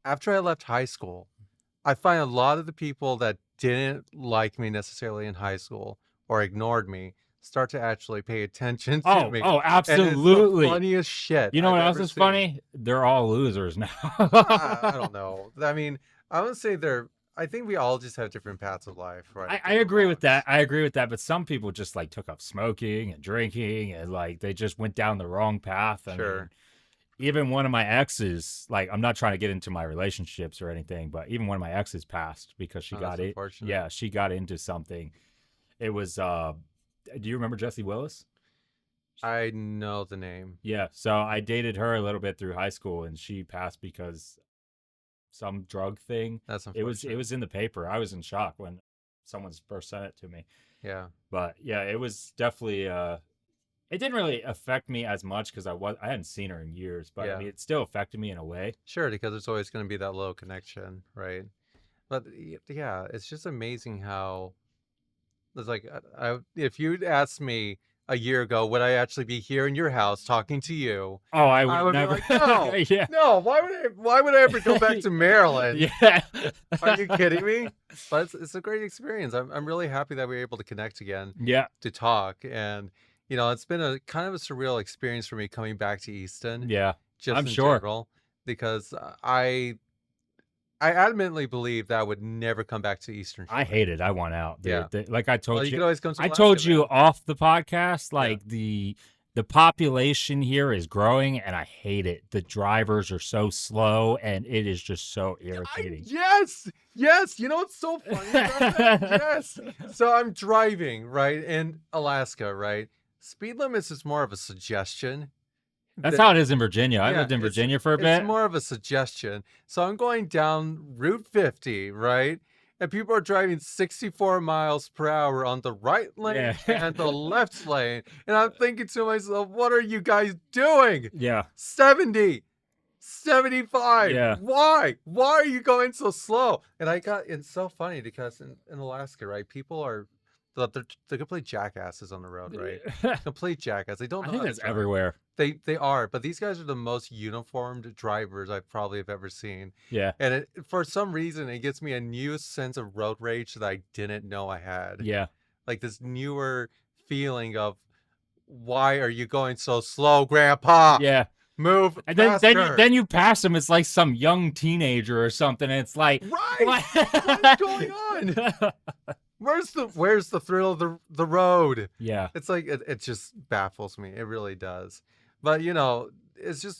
After I left high school, I find a lot of the people that didn't like me necessarily in high school or ignored me start to actually pay attention to me. Oh, absolutely. And it's the funniest shit. You know what else is funny? They're all losers now. I don't know. I mean, I would say I think we all just have different paths of life, right? I agree with that. I agree with that. But some people just like took up smoking and drinking and like they just went down the wrong path. I mean, even one of my exes, like I'm not trying to get into my relationships or anything, but even one of my exes passed because she got it. Yeah, she got into something. It was do you remember Jessie Willis? I know the name. Yeah, so I dated her a little bit through high school, and she passed because some drug thing. That's unfortunate. It was in the paper. I was in shock when someone first sent it to me. Yeah, but yeah, it was definitely. It didn't really affect me as much because I hadn't seen her in years, but I mean, it still affected me in a way. Sure, because there's always going to be that low connection, right? But yeah, it's just amazing how. It's like if you'd asked me a year ago, would I actually be here in your house talking to you? Oh, I would never. Be like, no, yeah. No. Why would I ever go back to Maryland? Yeah. Are you kidding me? But it's a great experience. I'm really happy that we were able to connect again. Yeah. To talk, and it's been a kind of a surreal experience for me coming back to Easton. Yeah. I'm sure. General, because I adamantly believe that I would never come back to Eastern Shore. I hate it. I want out. Dude. Yeah. Like I told you. Could always come to Alaska, I told you off the podcast, like the population here is growing and I hate it. The drivers are so slow and it is just so irritating. Yes. You know what's so funny about that? Yes. So I'm driving, right, in Alaska, right? Speed limits is more of a suggestion. That's how it is in Virginia. I lived in Virginia for a bit. It's more of a suggestion. So I'm going down Route 50, right? And people are driving 64 miles per hour on the right lane and the left lane. And I'm thinking to myself, what are you guys doing? Yeah. 70, 75. Yeah. Why? Why are you going so slow? And it's so funny because in Alaska, right, people are, they're complete jackasses on the road, right? Complete jackass. They don't know. I think that's everywhere. They are, but these guys are the most uniformed drivers I probably have ever seen. Yeah. And for some reason, it gives me a new sense of road rage that I didn't know I had. Yeah. Like this newer feeling of, why are you going so slow, Grandpa? Yeah. Move and faster. then you pass him. It's like some young teenager or something. And it's like, right? What is going on? Where's the thrill of the road? Yeah. It's like it just baffles me. It really does. But it's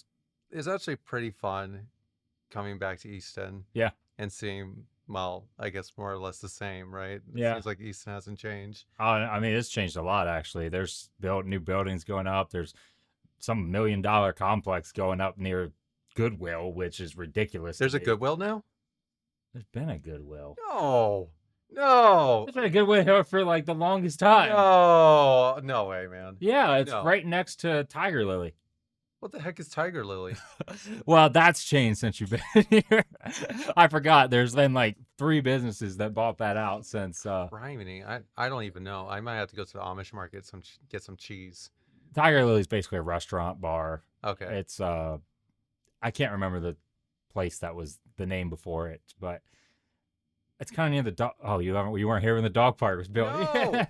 actually pretty fun coming back to Easton. Yeah. And seeing, well, I guess more or less the same, right? Yeah. It seems like Easton hasn't changed. I mean, it's changed a lot actually. There's new buildings going up. There's some $1 million complex going up near Goodwill, which is ridiculous. There's a Goodwill now? There's been a Goodwill. No. No. It's been a good way for like the longest time. No. No way, man. Yeah, it's No. right next to Tiger Lily. What the heck is Tiger Lily? Well, that's changed since you've been here. I forgot. There's been like 3 businesses that bought that out since Criminy. I don't even know. I might have to go to the Amish market get some cheese. Tiger Lily's basically a restaurant bar. Okay. It's I can't remember the place that was the name before it, but it's kind of near the dog. Oh, you weren't here when the dog park was built. No.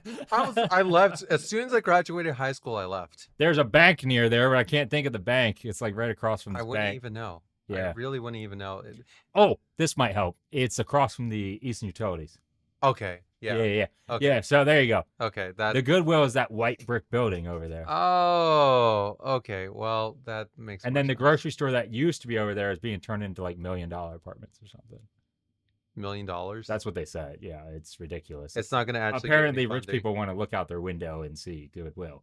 I left as soon as I graduated high school. I left. There's a bank near there, but I can't think of the bank. It's like right across from I this wouldn't bank. even know. I Yeah. really wouldn't even know. Oh, this might help. It's across from the Eastern Utilities. Okay. Yeah. Yeah. Okay. Yeah. So there you go. Okay. The Goodwill is that white brick building over there. Oh. Okay. Well, that makes. And more then the sense. grocery store that used to be over there is being turned into like $1 million apartments or something. $1 million. That's what they said. Yeah, it's ridiculous. It's not going to actually. Apparently, rich people want to look out their window and see Goodwill.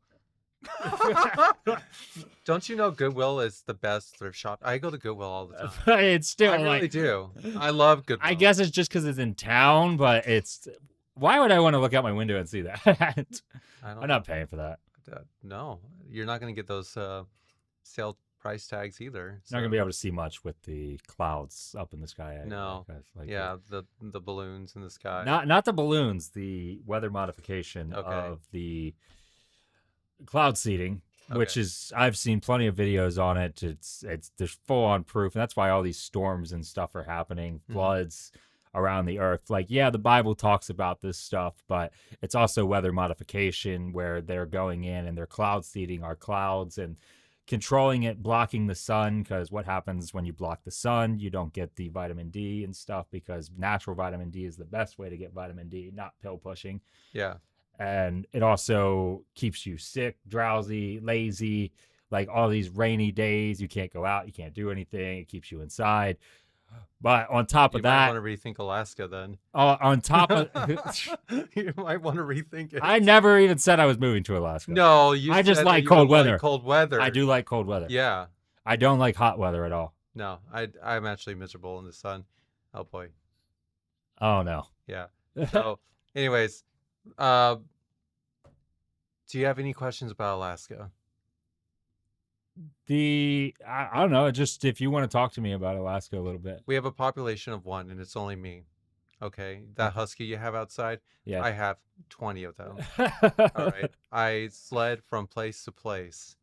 Don't you know Goodwill is the best thrift shop? I go to Goodwill all the time. It's still I really do. I love Goodwill. I guess it's just because it's in town, but it's. Why would I want to look out my window and see that? I'm not paying for that. No, you're not going to get those sale price tags either. Not gonna be able to see much with the clouds up in the sky. No. Like Yeah, the balloons in the sky. not the balloons, the weather modification of the cloud seeding, which is I've seen plenty of videos on it. It's there's full on proof, and that's why all these storms and stuff are happening, floods around the earth. Like, yeah, the Bible talks about this stuff, but it's also weather modification where they're going in and they're cloud seeding our clouds and controlling it, blocking the sun, because what happens when you block the sun, you don't get the vitamin D and stuff, because natural vitamin D is the best way to get vitamin D, not pill pushing. Yeah. And it also keeps you sick, drowsy, lazy, like all these rainy days, you can't go out, you can't do anything, it keeps you inside. But on top of that, you might want to rethink Alaska then. On top of you might want to rethink it. I never even said I was moving to Alaska. No, I just like cold weather. Like cold weather. I do like cold weather. Yeah. I don't like hot weather at all. No, I'm actually miserable in the sun. Oh boy. Oh no. Yeah. So, anyways, do you have any questions about Alaska? I don't know, just if you want to talk to me about Alaska a little bit. We have a population of 1 and it's only me. Okay, that husky you have outside, yeah, I have 20 of them. All right, I sled from place to place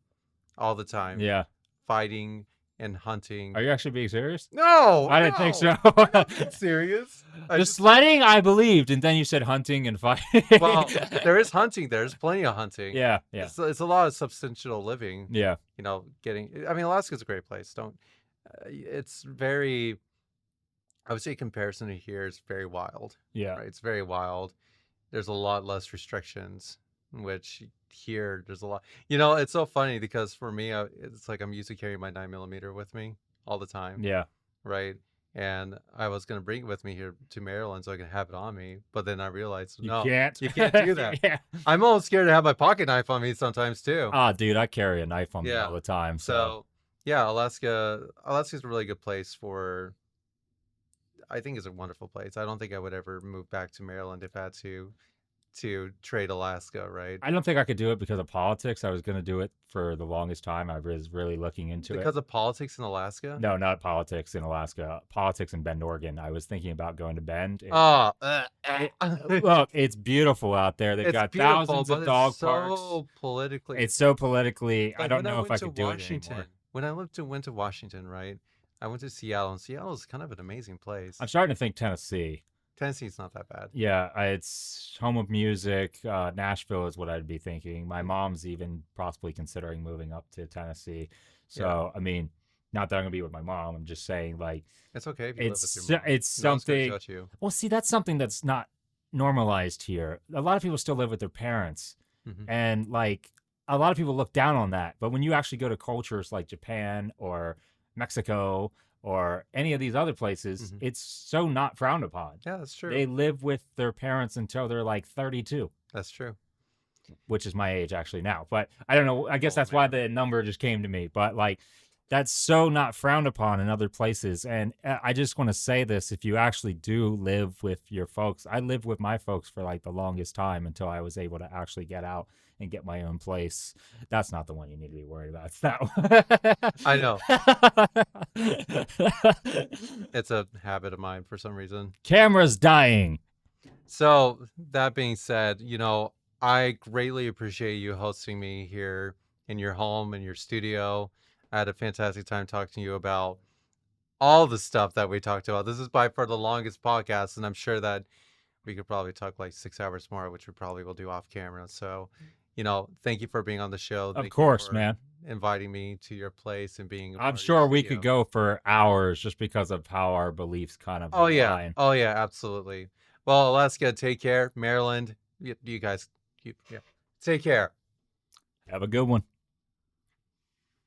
all the time. Yeah, fighting and hunting. Are you actually being serious? No, I didn't think so. I'm not being serious. The sledding, I believed, and then you said hunting and fighting. Well, there is hunting. There's plenty of hunting. Yeah. It's a lot of substantial living. Yeah. You know, I mean, Alaska's a great place. It's very, I would say, comparison to here is very wild. Yeah. Right? It's very wild. There's a lot less restrictions, which here there's a lot. You know, it's so funny because for me, it's like I'm used to carrying my 9mm with me all the time. Yeah. Right. And I was going to bring it with me here to Maryland so I can have it on me. But then I realized, you no, can't. you can't do that. Yeah. I'm almost scared to have my pocket knife on me sometimes too. Dude, I carry a knife on me all the time. So yeah, Alaska's a really good place I think it's a wonderful place. I don't think I would ever move back to Maryland if I had to trade Alaska, right? I don't think I could do it because of politics. I was going to do it for the longest time. I was really looking into it. Because of politics in Alaska? No, not politics in Alaska. Politics in Bend, Oregon. I was thinking about going to Bend. Look, it's beautiful out there. They've got thousands of dog parks. It's so politically. I don't know if I could do it anymore. When I went to Washington, right? I went to Seattle, and Seattle is kind of an amazing place. I'm starting to think Tennessee. Tennessee's not that bad. Yeah, it's home of music. Nashville is what I'd be thinking. My mom's even possibly considering moving up to Tennessee. So, I mean, not that I'm going to be with my mom. I'm just saying, like... It's okay if you live with your mom. It's something... Well, see, that's something that's not normalized here. A lot of people still live with their parents. Mm-hmm. And, like, a lot of people look down on that. But when you actually go to cultures like Japan or Mexico... or any of these other places, it's so not frowned upon. Yeah, that's true. They live with their parents until they're like 32. That's true. Which is my age actually now. But I don't know. I guess that's why the number just came to me. But like, that's so not frowned upon in other places. And I just want to say this: if you actually do live with your folks, I lived with my folks for like the longest time until I was able to actually get out and get my own place. That's not the one you need to be worried about. It's that I know. one. It's a habit of mine for some reason. Camera's dying. So, that being said, I greatly appreciate you hosting me here in your home, in your studio. I had a fantastic time talking to you about all the stuff that we talked about. This is by far the longest podcast, and I'm sure that we could probably talk like 6 hours more, which we probably will do off camera. So, thank you for being on the show. Of Thank you course, for man. inviting me to your place and being a I'm part of your sure we could studio. go for hours just because of how our beliefs kind of Oh yeah. align. Oh yeah, absolutely. Well, Alaska, take care. Maryland, you guys, yeah. Take care. Have a good one.